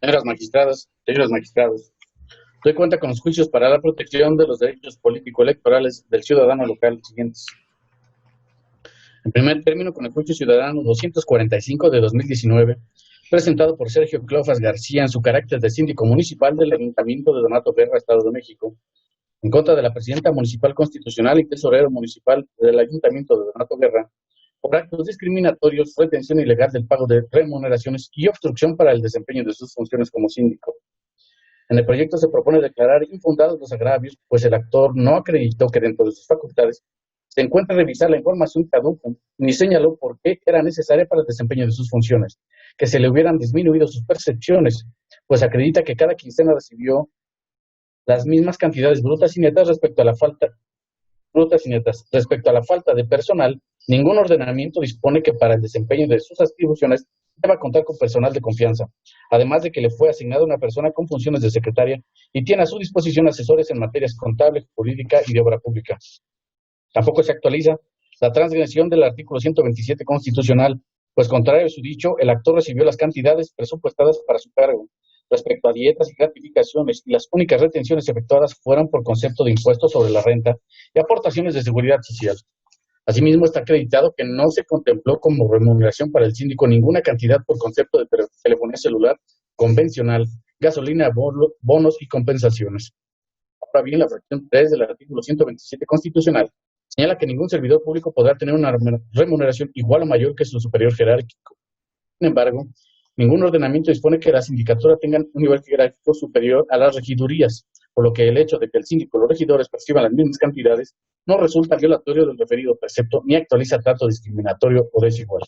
Señoras magistradas, señores magistrados, doy cuenta con los juicios para la protección de los derechos político-electorales del ciudadano local siguientes. En primer término, con el juicio ciudadano 245 de 2019, presentado por Sergio Clofas García en su carácter de síndico municipal del Ayuntamiento de Donato Guerra, Estado de México, en contra de la presidenta municipal constitucional y tesorero municipal del Ayuntamiento de Donato Guerra, por actos discriminatorios, retención ilegal del pago de remuneraciones y obstrucción para el desempeño de sus funciones como síndico. En el proyecto se propone declarar infundados los agravios, pues el actor no acreditó que dentro de sus facultades se encuentra revisar la información caduca, ni señaló por qué era necesaria para el desempeño de sus funciones, que se le hubieran disminuido sus percepciones, pues acredita que cada quincena recibió las mismas cantidades brutas y netas respecto a la falta de personal. Ningún ordenamiento dispone que para el desempeño de sus atribuciones deba contar con personal de confianza, además de que le fue asignada una persona con funciones de secretaria y tiene a su disposición asesores en materias contable, jurídica y de obra pública. Tampoco se actualiza la transgresión del artículo 127 constitucional, pues contrario a su dicho, el actor recibió las cantidades presupuestadas para su cargo. Respecto a dietas y gratificaciones, y las únicas retenciones efectuadas fueron por concepto de impuestos sobre la renta y aportaciones de seguridad social. Asimismo, está acreditado que no se contempló como remuneración para el síndico ninguna cantidad por concepto de telefonía celular convencional, gasolina, bonos y compensaciones. Ahora bien, la fracción 3 del artículo 127 constitucional señala que ningún servidor público podrá tener una remuneración igual o mayor que su superior jerárquico. Sin embargo, ningún ordenamiento dispone que la sindicatura tenga un nivel jerárquico superior a las regidurías, por lo que el hecho de que el síndico o los regidores perciban las mismas cantidades no resulta violatorio del referido precepto ni actualiza trato discriminatorio o desigual.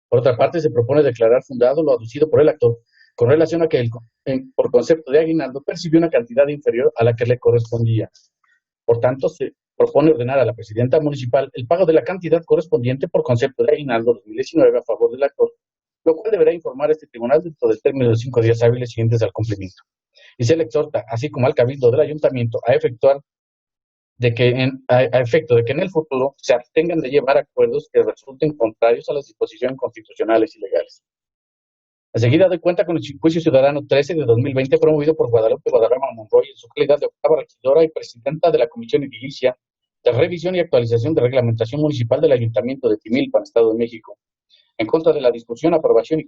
Por otra parte, se propone declarar fundado lo aducido por el actor con relación a que por concepto de aguinaldo percibió una cantidad inferior a la que le correspondía. Por tanto, se propone ordenar a la presidenta municipal el pago de la cantidad correspondiente por concepto de aguinaldo 2019 a favor del actor, lo cual deberá informar a este tribunal dentro del término de 5 días hábiles siguientes al cumplimiento. Y se le exhorta, así como al cabildo del ayuntamiento, a efecto de que en el futuro se abstengan de llevar acuerdos que resulten contrarios a las disposiciones constitucionales y legales. Enseguida doy cuenta con el juicio ciudadano 13 de 2020 promovido por Guadalupe Guadarrama Monroy en su calidad de octava regidora y presidenta de la Comisión Edilicia de Revisión y Actualización de Reglamentación Municipal del Ayuntamiento de Timilpan, Estado de México, en contra de la discusión, aprobación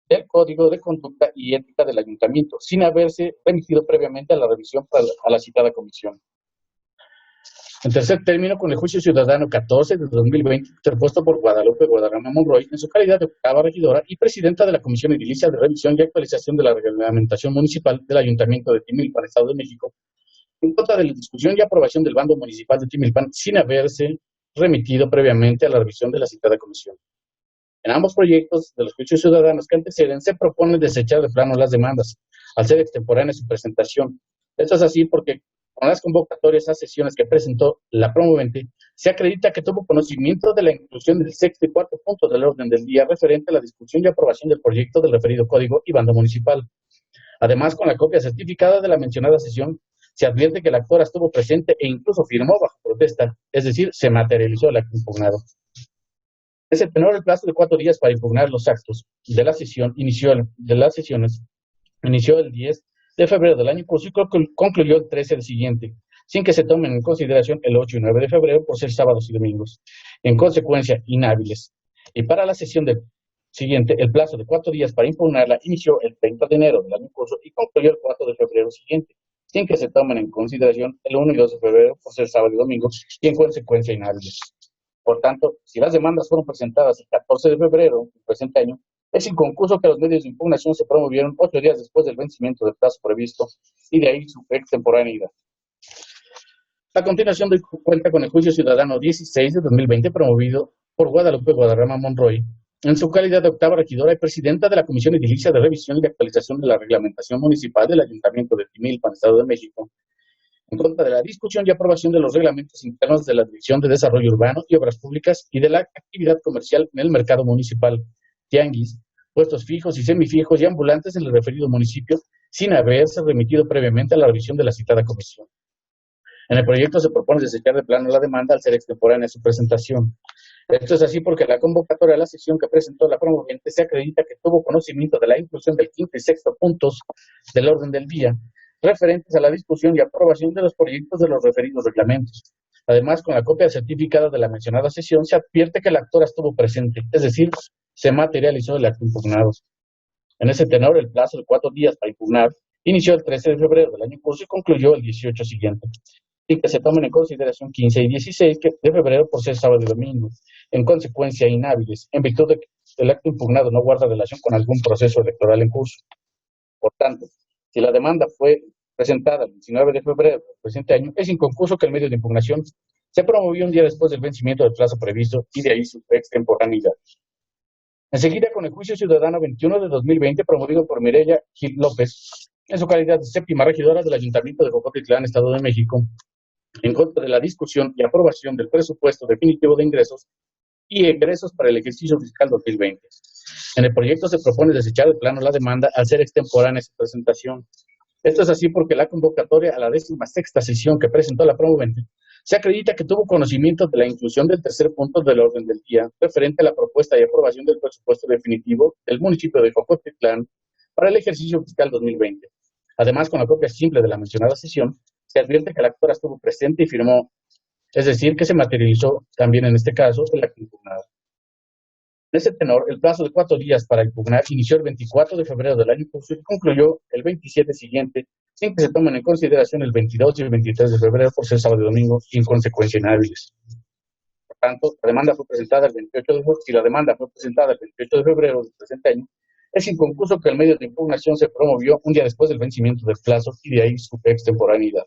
del Código de Conducta y Ética del Ayuntamiento, sin haberse remitido previamente a la revisión a la citada comisión. En tercer término, con el juicio ciudadano 14 de 2020, interpuesto por Guadalupe Guadarrama Monroy, en su calidad de octava regidora y presidenta de la Comisión Edilicia de Revisión y Actualización de la Reglamentación Municipal del Ayuntamiento de Timilpan, Estado de México, en contra de la discusión y aprobación del bando municipal de Timilpan, sin haberse remitido previamente a la revisión de la citada comisión. En ambos proyectos de los juicios ciudadanos que anteceden, se propone desechar de plano las demandas, al ser extemporánea su presentación. Esto es así porque con las convocatorias a sesiones que presentó la promovente, se acredita que tuvo conocimiento de la inclusión del sexto y cuarto punto del orden del día referente a la discusión y aprobación del proyecto del referido código y banda municipal. Además, con la copia certificada de la mencionada sesión, se advierte que la actora estuvo presente e incluso firmó bajo protesta, es decir, se materializó el acto impugnado. En ese tenor, el plazo de 4 días para impugnar los actos de la sesión inició el 10 de febrero del año en curso y concluyó el 13 del siguiente, sin que se tomen en consideración el 8 y 9 de febrero por ser sábados y domingos, en consecuencia inhábiles. Y para la sesión del siguiente, el plazo de 4 días para impugnarla inició el 30 de enero del año en curso y concluyó el 4 de febrero siguiente, sin que se tomen en consideración el 1 y 2 de febrero por ser sábado y domingo y en consecuencia inhábiles. Por tanto, si las demandas fueron presentadas el 14 de febrero del presente año, es inconcluso que los medios de impugnación se promovieron 8 días después del vencimiento del plazo previsto y de ahí su extemporaneidad. A continuación doy cuenta con el juicio ciudadano 16 de 2020 promovido por Guadalupe Guadarrama Monroy, en su calidad de octava regidora y presidenta de la Comisión Edilicia de Revisión y Actualización de la Reglamentación Municipal del Ayuntamiento de Timilpan, Estado de México, en contra de la discusión y aprobación de los reglamentos internos de la Dirección de Desarrollo Urbano y Obras Públicas y de la actividad comercial en el mercado municipal, tianguis, puestos fijos y semifijos y ambulantes en el referido municipio, sin haberse remitido previamente a la revisión de la citada comisión. En el proyecto se propone desechar de plano la demanda al ser extemporánea su presentación. Esto es así porque la convocatoria a la sesión que presentó la promovente se acredita que tuvo conocimiento de la inclusión del quinto y sexto puntos del orden del día, referentes a la discusión y aprobación de los proyectos de los referidos reglamentos. Además, con la copia certificada de la mencionada sesión, se advierte que la actora estuvo presente, es decir, se materializó el acto impugnado. En ese tenor, el plazo de 4 días para impugnar inició el 13 de febrero del año en curso y concluyó el 18 siguiente, sin que se tomen en consideración 15 y 16 de febrero por ser sábado y domingo, en consecuencia inhábiles, en virtud de que el acto impugnado no guarda relación con algún proceso electoral en curso. Por tanto, si la demanda fue presentada el 19 de febrero del presente año, es inconcluso que el medio de impugnación se promovió un día después del vencimiento del plazo previsto y de ahí su extemporaneidad. Enseguida, con el juicio ciudadano 21 de 2020, promovido por Mireya Gil López, en su calidad de séptima regidora del Ayuntamiento de Jocotitlán, Estado de México, en contra de la discusión y aprobación del presupuesto definitivo de ingresos y egresos para el ejercicio fiscal 2020. En el proyecto se propone desechar de plano la demanda al ser extemporánea su presentación. Esto es así porque la convocatoria a la 16ª sesión que presentó la promovente se acredita que tuvo conocimiento de la inclusión del tercer punto del orden del día, referente a la propuesta y aprobación del presupuesto definitivo del municipio de Jocotitlán para el ejercicio fiscal 2020. Además, con la copia simple de la mencionada sesión, se advierte que la actora estuvo presente y firmó, es decir, que se materializó también en este caso el acto impugnado. En ese tenor, el plazo de 4 días para impugnar inició el 24 de febrero del año en curso y concluyó el 27 siguiente, sin que se tomen en consideración el 22 y el 23 de febrero por ser sábado y domingo y en consecuencia inhábiles. Por tanto, la demanda fue presentada el 28 de febrero, si la demanda fue presentada el 28 de febrero del presente año, es inconcluso que el medio de impugnación se promovió un día después del vencimiento del plazo y de ahí su extemporaneidad.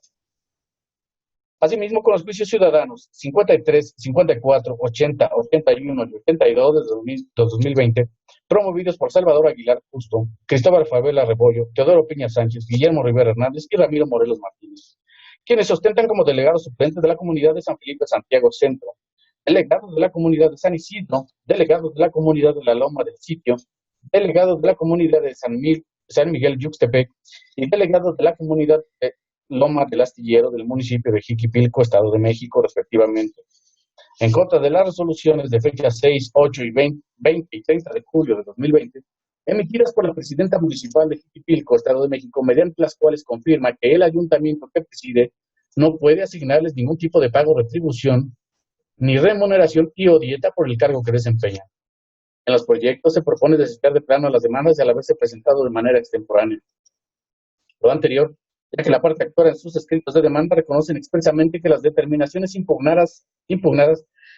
Asimismo, con los juicios ciudadanos 53, 54, 80, 81 y 82 de 2020, promovidos por Salvador Aguilar Justo, Cristóbal Favela Rebollo, Teodoro Piña Sánchez, Guillermo Rivera Hernández y Ramiro Morelos Martínez, quienes ostentan como delegados suplentes de la comunidad de San Felipe Santiago Centro, delegados de la comunidad de San Isidro, delegados de la comunidad de la Loma del Sitio, delegados de la comunidad de San Miguel Yuxtepec y delegados de la comunidad de Loma del Astillero del municipio de Jiquipilco, Estado de México, respectivamente. En contra de las resoluciones de fecha 6, 8 y 20 y 30 de julio de 2020, emitidas por la presidenta municipal de Jiquipilco, Estado de México, mediante las cuales confirma que el ayuntamiento que preside no puede asignarles ningún tipo de pago, retribución, ni remuneración y o dieta por el cargo que desempeñan. En los proyectos se propone desechar de plano las demandas y al haberse presentado de manera extemporánea. Lo anterior, ya que la parte actora en sus escritos de demanda reconocen expresamente que las determinaciones impugnadas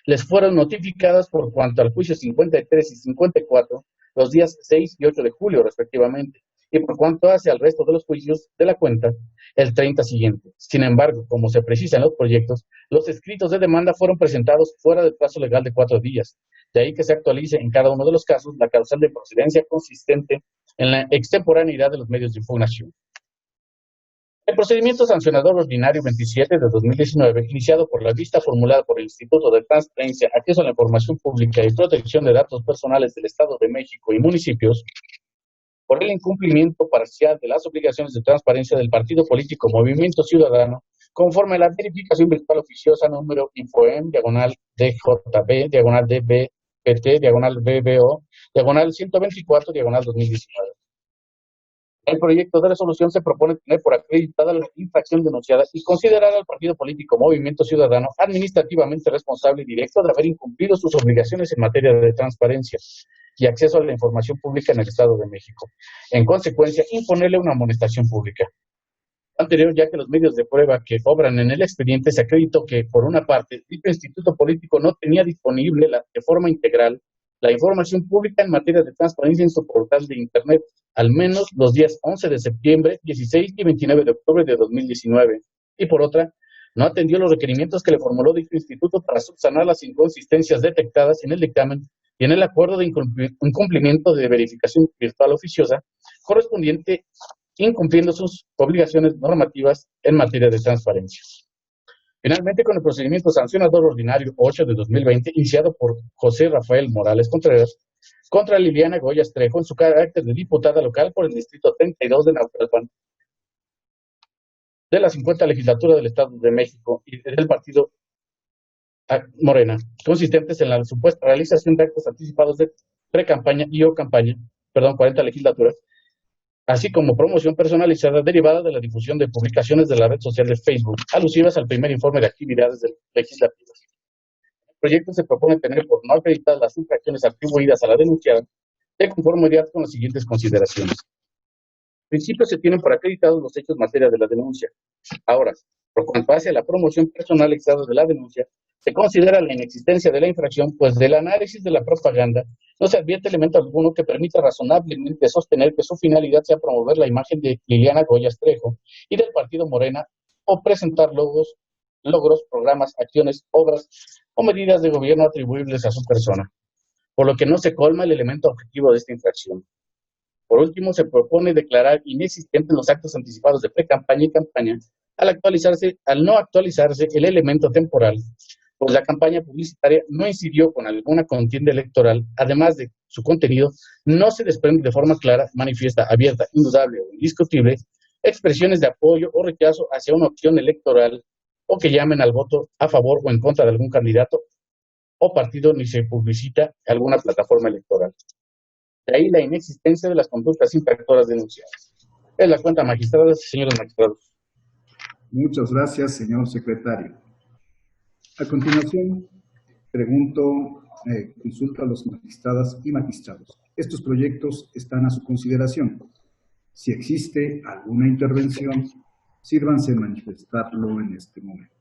les fueron notificadas por cuanto al juicio 53 y 54 los días 6 y 8 de julio respectivamente, y por cuanto hace al resto de los juicios de la cuenta el 30 siguiente. Sin embargo, como se precisa en los proyectos, los escritos de demanda fueron presentados fuera del plazo legal de 4 días, de ahí que se actualice en cada uno de los casos la causal de procedencia consistente en la extemporaneidad de los medios de impugnación. El procedimiento sancionador ordinario 27 de 2019, iniciado por la vista formulada por el Instituto de Transparencia, Acceso a la Información Pública y Protección de Datos Personales del Estado de México y municipios, por el incumplimiento parcial de las obligaciones de transparencia del partido político Movimiento Ciudadano, conforme a la verificación virtual oficiosa número INFOEM, diagonal DJB, diagonal DBPT, diagonal BBO, diagonal 124, diagonal 2019. El proyecto de resolución se propone tener por acreditada la infracción denunciada y considerar al partido político Movimiento Ciudadano administrativamente responsable y directo de haber incumplido sus obligaciones en materia de transparencia y acceso a la información pública en el Estado de México. En consecuencia, imponerle una amonestación pública. Anterior, ya que los medios de prueba que obran en el expediente se acreditó que, por una parte, dicho instituto político no tenía disponible de forma integral la información pública en materia de transparencia en su portal de Internet, al menos los días 11 de septiembre, 16 y 29 de octubre de 2019, y por otra, no atendió los requerimientos que le formuló dicho instituto para subsanar las inconsistencias detectadas en el dictamen y en el acuerdo de incumplimiento de verificación virtual oficiosa correspondiente, incumpliendo sus obligaciones normativas en materia de transparencia. Finalmente, con el procedimiento sancionador ordinario 8 de 2020, iniciado por José Rafael Morales Contreras, contra Liliana Goyas Trejo en su carácter de diputada local por el Distrito 32 de Naucalpan, de la 50 legislatura del Estado de México y del partido Morena, consistentes en la supuesta realización de actos anticipados de pre-campaña y o campaña, 40 legislaturas, así como promoción personalizada derivada de la difusión de publicaciones de la red social de Facebook, alusivas al primer informe de actividades legislativas. El proyecto se propone tener por no acreditadas las infracciones atribuidas a la denunciada, de conformidad con las siguientes consideraciones. En principio se tienen por acreditados los hechos en materia de la denuncia. Ahora, por cuanto hace a la promoción personalizada de la denuncia, se considera la inexistencia de la infracción, pues del análisis de la propaganda no se advierte elemento alguno que permita razonablemente sostener que su finalidad sea promover la imagen de Liliana Goyas Trejo y del partido Morena o presentar logros, programas, acciones, obras o medidas de gobierno atribuibles a su persona, por lo que no se colma el elemento objetivo de esta infracción. Por último, se propone declarar inexistentes los actos anticipados de pre-campaña y campaña al no actualizarse el elemento temporal, pues la campaña publicitaria no incidió con alguna contienda electoral, además de su contenido, no se desprende de forma clara, manifiesta, abierta, indudable o indiscutible, expresiones de apoyo o rechazo hacia una opción electoral o que llamen al voto a favor o en contra de algún candidato o partido, ni se publicita alguna plataforma electoral. De ahí la inexistencia de las conductas infractoras denunciadas. Es la cuenta, magistradas y señores magistrados. Muchas gracias, señor secretario. A continuación, consulto a los magistradas y magistrados. Estos proyectos están a su consideración. Si existe alguna intervención, sírvanse manifestarlo en este momento.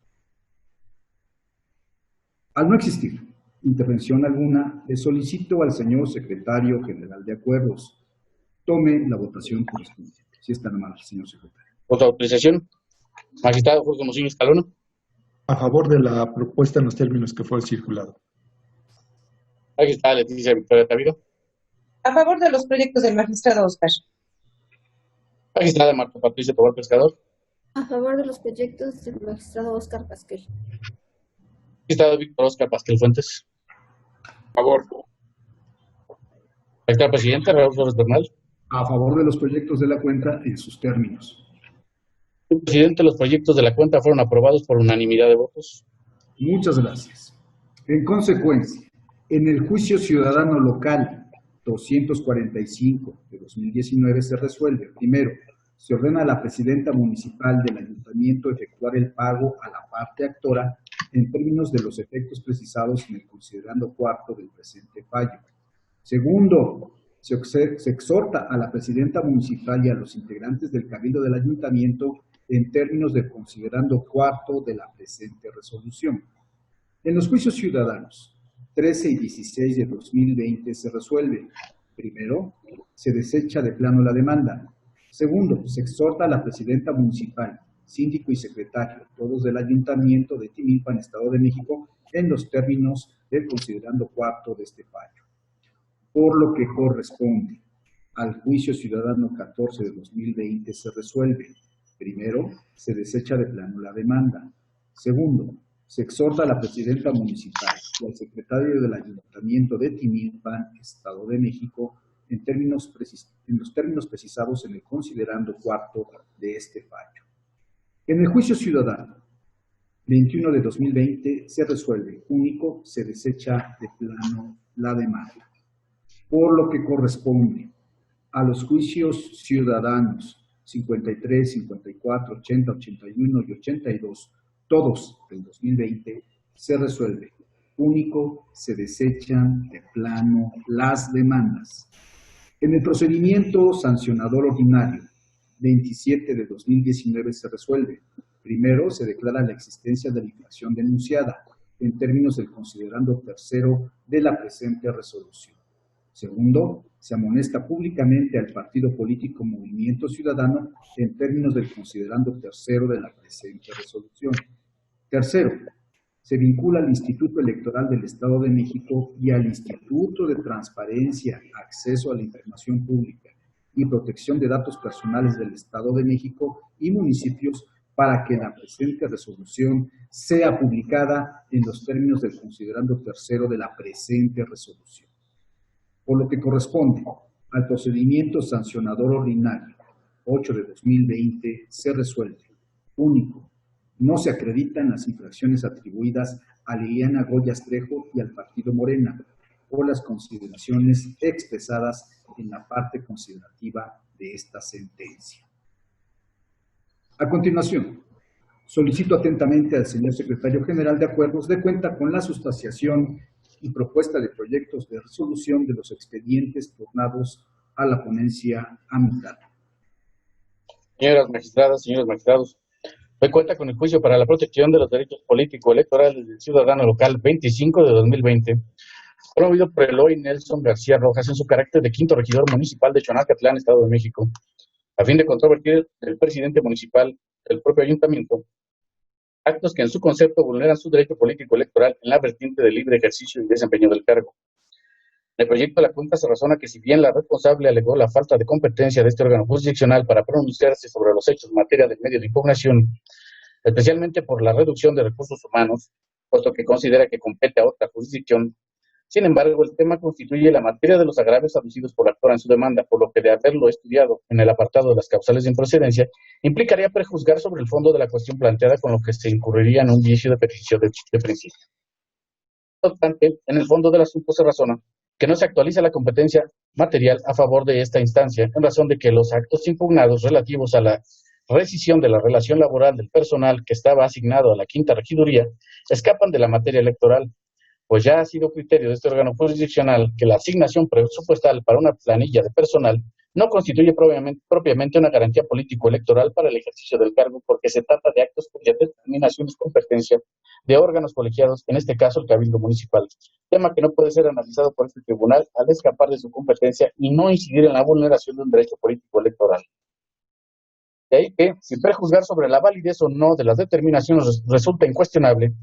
Al no existir intervención alguna, le solicito al señor secretario general de Acuerdos tome la votación correspondiente. Si es tan amable, señor secretario. Por su autorización, magistrado Jorge Musillo Escalona. A favor de la propuesta en los términos que fue circulado. Magistrada Leticia Victoria Tavido. A favor de los proyectos del magistrado Oscar. Magistrada Marta Patricia Tobar Pescador. A favor de los proyectos del magistrado Oscar Pasquel. Magistrado Víctor Oscar Pasquel Fuentes. A favor. Magistrado Presidente Raúl Flores Bernal. A favor de los proyectos de la cuenta en sus términos. Señor presidente, los proyectos de la cuenta fueron aprobados por unanimidad de votos. Muchas gracias. En consecuencia, en el juicio ciudadano local 245 de 2019 se resuelve, primero, se ordena a la presidenta municipal del ayuntamiento efectuar el pago a la parte actora en términos de los efectos precisados en el considerando cuarto del presente fallo. Segundo, se exhorta a la presidenta municipal y a los integrantes del cabildo del ayuntamiento en términos del considerando cuarto de la presente resolución. En los juicios ciudadanos 13 y 16 de 2020 se resuelve. Primero, se desecha de plano la demanda. Segundo, se exhorta a la presidenta municipal, síndico y secretario, todos del ayuntamiento de Timilpan, Estado de México, en los términos del considerando cuarto de este fallo. Por lo que corresponde al juicio ciudadano 14 de 2020 se resuelve. Primero, se desecha de plano la demanda. Segundo, se exhorta a la presidenta municipal y al secretario del Ayuntamiento de Timilpan, Estado de México, en los términos precisados en el considerando cuarto de este fallo. En el juicio ciudadano 21 de 2020 se resuelve único, se desecha de plano la demanda. Por lo que corresponde a los juicios ciudadanos 53, 54, 80, 81 y 82, todos del 2020, se resuelve único, se desechan de plano las demandas. En el procedimiento sancionador ordinario 27 de 2019 se resuelve. Primero, se declara la existencia de la infracción denunciada en términos del considerando tercero de la presente resolución. Segundo, se amonesta públicamente al partido político Movimiento Ciudadano en términos del considerando tercero de la presente resolución. Tercero, se vincula al Instituto Electoral del Estado de México y al Instituto de Transparencia, Acceso a la Información Pública y Protección de Datos Personales del Estado de México y municipios para que la presente resolución sea publicada en los términos del considerando tercero de la presente resolución. Por lo que corresponde al procedimiento sancionador ordinario 8 de 2020, se resuelve. Único, no se acreditan las infracciones atribuidas a Liliana Goyas Trejo y al partido Morena por las consideraciones expresadas en la parte considerativa de esta sentencia. A continuación, solicito atentamente al señor secretario general de Acuerdos de cuenta con la sustanciación y propuesta de proyectos de resolución de los expedientes turnados a la ponencia a mitad. Señoras magistradas, señores magistrados, doy cuenta con el juicio para la protección de los derechos político-electorales del ciudadano local 25 de 2020, promovido por Eloy Nelson García Rojas en su carácter de quinto regidor municipal de Xonacatlán, Estado de México, a fin de controvertir el presidente municipal del propio ayuntamiento actos que en su concepto vulneran su derecho político electoral en la vertiente del libre ejercicio y desempeño del cargo. En el proyecto de la cuenta se razona que si bien la responsable alegó la falta de competencia de este órgano jurisdiccional para pronunciarse sobre los hechos en materia del medio de impugnación, especialmente por la reducción de recursos humanos, puesto que considera que compete a otra jurisdicción, sin embargo, el tema constituye la materia de los agravios aducidos por la actora en su demanda, por lo que de haberlo estudiado en el apartado de las causales de improcedencia, implicaría prejuzgar sobre el fondo de la cuestión planteada, con lo que se incurriría en un vicio de petición de principio. No obstante, en el fondo del asunto se razona que no se actualiza la competencia material a favor de esta instancia, en razón de que los actos impugnados relativos a la rescisión de la relación laboral del personal que estaba asignado a la quinta regiduría escapan de la materia electoral, pues ya ha sido criterio de este órgano jurisdiccional que la asignación presupuestal para una planilla de personal no constituye propiamente una garantía político-electoral para el ejercicio del cargo, porque se trata de actos cuya determinación es competencia de órganos colegiados, en este caso el Cabildo Municipal, tema que no puede ser analizado por este tribunal al escapar de su competencia y no incidir en la vulneración de un derecho político-electoral. De ahí que, sin prejuzgar sobre la validez o no de las determinaciones, resulta incuestionable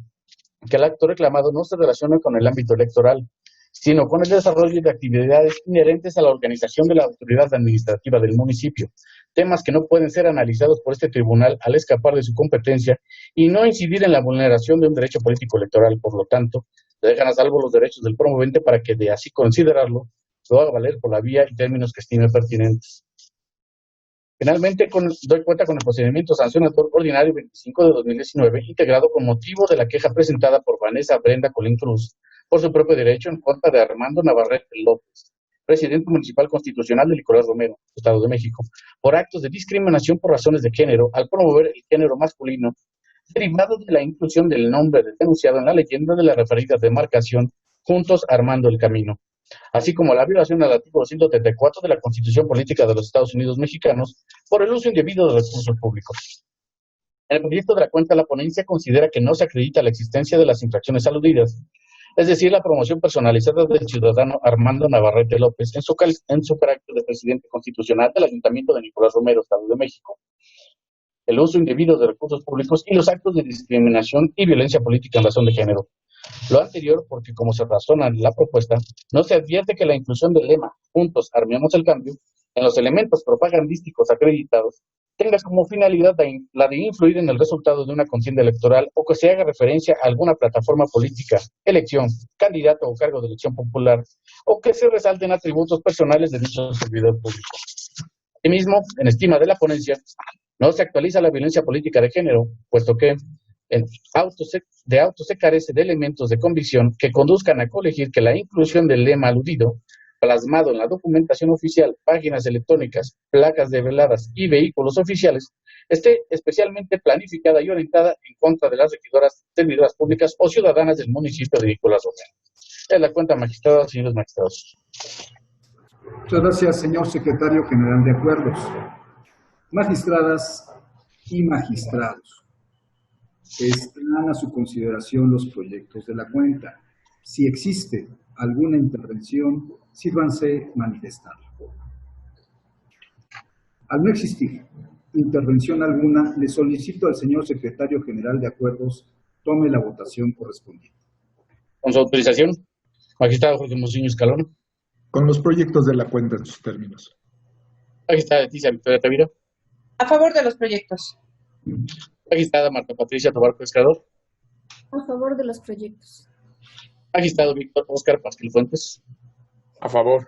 que el acto reclamado no se relaciona con el ámbito electoral, sino con el desarrollo de actividades inherentes a la organización de la autoridad administrativa del municipio, temas que no pueden ser analizados por este tribunal al escapar de su competencia y no incidir en la vulneración de un derecho político electoral. Por lo tanto, se dejan a salvo los derechos del promovente para que, de así considerarlo, lo haga valer por la vía y términos que estime pertinentes. Finalmente, doy cuenta con el procedimiento sancionador ordinario 25 de 2019, integrado con motivo de la queja presentada por Vanessa Brenda Colín Cruz, por su propio derecho, en contra de Armando Navarrete López, presidente municipal constitucional de Nicolás Romero, Estado de México, por actos de discriminación por razones de género, al promover el género masculino, derivado de la inclusión del nombre del denunciado en la leyenda de la referida demarcación Juntos Armando el Camino, así como la violación al artículo 134 de la Constitución Política de los Estados Unidos Mexicanos por el uso indebido de recursos públicos. En el proyecto de la cuenta, la ponencia considera que no se acredita la existencia de las infracciones aludidas, es decir, la promoción personalizada del ciudadano Armando Navarrete López en su carácter de presidente constitucional del Ayuntamiento de Nicolás Romero, Estado de México, el uso indebido de recursos públicos y los actos de discriminación y violencia política en razón de género. Lo anterior porque, como se razona en la propuesta, no se advierte que la inclusión del lema "Juntos armemos el cambio" en los elementos propagandísticos acreditados tenga como finalidad la de influir en el resultado de una contienda electoral o que se haga referencia a alguna plataforma política, elección, candidato o cargo de elección popular, o que se resalten atributos personales de dicho servidor público. Asimismo, en estima de la ponencia, no se actualiza la violencia política de género, puesto que de auto se carece de elementos de convicción que conduzcan a colegir que la inclusión del lema aludido, plasmado en la documentación oficial, páginas electrónicas, placas de veladas y vehículos oficiales, esté especialmente planificada y orientada en contra de las regidoras, servidoras públicas o ciudadanas del municipio de Nicolás Romero. Es la cuenta, magistrada, señores magistrados. Muchas gracias, señor secretario general de Acuerdos. Magistradas y magistrados, están a su consideración los proyectos de la cuenta. Si existe alguna intervención, sírvanse manifestarla. Al no existir intervención alguna, le solicito al señor secretario general de Acuerdos tome la votación correspondiente. Con su autorización, magistrado Jorge Mocinho Escalona. Con los proyectos de la cuenta en sus términos. Magistrada Leticia Victoria Tavira. A favor de los proyectos. Magistrada Marta Patricia Tobar Pescador. A favor de los proyectos. Magistrado Víctor Óscar Pasquil Fuentes. A favor.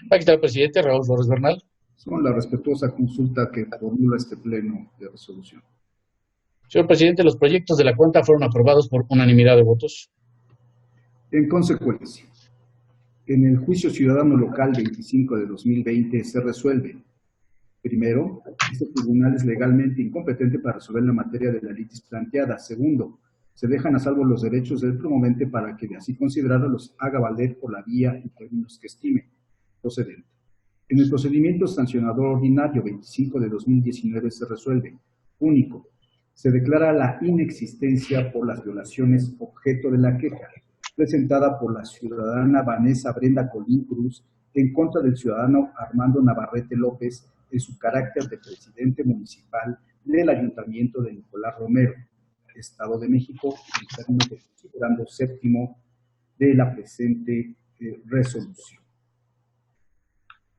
Magistrado presidente Raúl Flores Bernal. Con la respetuosa consulta que formula este pleno de resolución. Señor presidente, los proyectos de la cuenta fueron aprobados por unanimidad de votos. En consecuencia, en el juicio ciudadano local 25 de 2020 se resuelve. Primero, este tribunal es legalmente incompetente para resolver la materia de la litis planteada. Segundo, se dejan a salvo los derechos del promovente para que de así considerarlo los haga valer por la vía y términos que estime procedente. En el procedimiento sancionador ordinario 25 de 2019 se resuelve. Único, se declara la inexistencia por las violaciones objeto de la queja, presentada por la ciudadana Vanessa Brenda Colín Cruz en contra del ciudadano Armando Navarrete López en su carácter de presidente municipal del Ayuntamiento de Nicolás Romero, Estado de México, en términos del considerando séptimo de la presente resolución.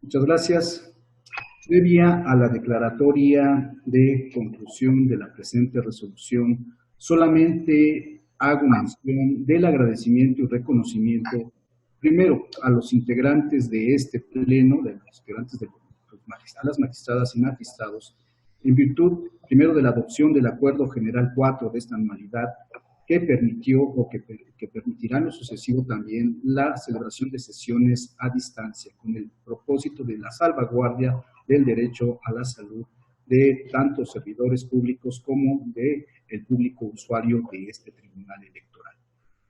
Muchas gracias. Previa a la declaratoria de conclusión de la presente resolución, solamente hago mención del agradecimiento y reconocimiento, primero, a los integrantes de este pleno, a las magistradas y magistrados, en virtud, primero, de la adopción del Acuerdo General 4 de esta anualidad, que permitió o que permitirá en lo sucesivo también la celebración de sesiones a distancia, con el propósito de la salvaguardia del derecho a la salud de tanto servidores públicos como del público usuario de este tribunal electoral.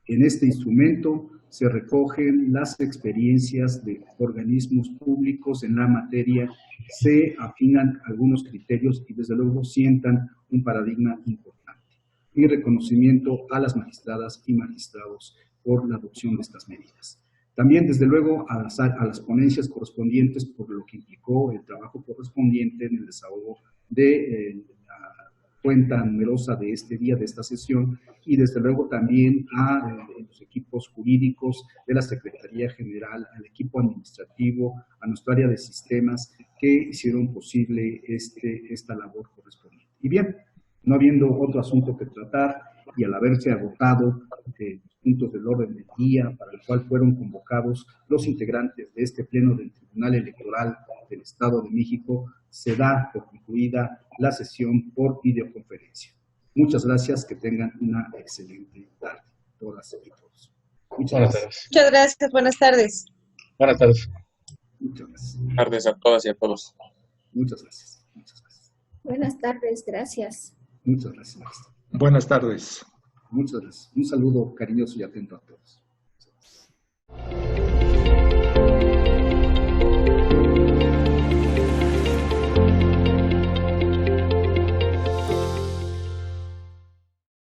En este instrumento se recogen las experiencias de organismos públicos en la materia, se afinan algunos criterios y desde luego sientan un paradigma importante. Mi reconocimiento a las magistradas y magistrados por la adopción de estas medidas. También, desde luego, a las ponencias correspondientes por lo que implicó el trabajo correspondiente en el desahogo de la cuenta numerosa de este día, de esta sesión, y desde luego también a los equipos jurídicos de la Secretaría General, al equipo administrativo, a nuestra área de sistemas que hicieron posible esta labor correspondiente. Y bien, no habiendo otro asunto que tratar y al haberse agotado los puntos del orden del día para el cual fueron convocados los integrantes de este pleno del Tribunal Electoral del Estado de México, se da por concluida la sesión por videoconferencia. Muchas gracias, que tengan una excelente tarde, todas y todos. Muchas gracias. Muchas gracias, buenas tardes. Buenas tardes. Muchas gracias. Buenas tardes a todas y a todos. Muchas gracias. Muchas gracias. Buenas tardes, gracias. Muchas gracias, maestro. Buenas tardes. Muchas gracias. Un saludo cariñoso y atento a todos.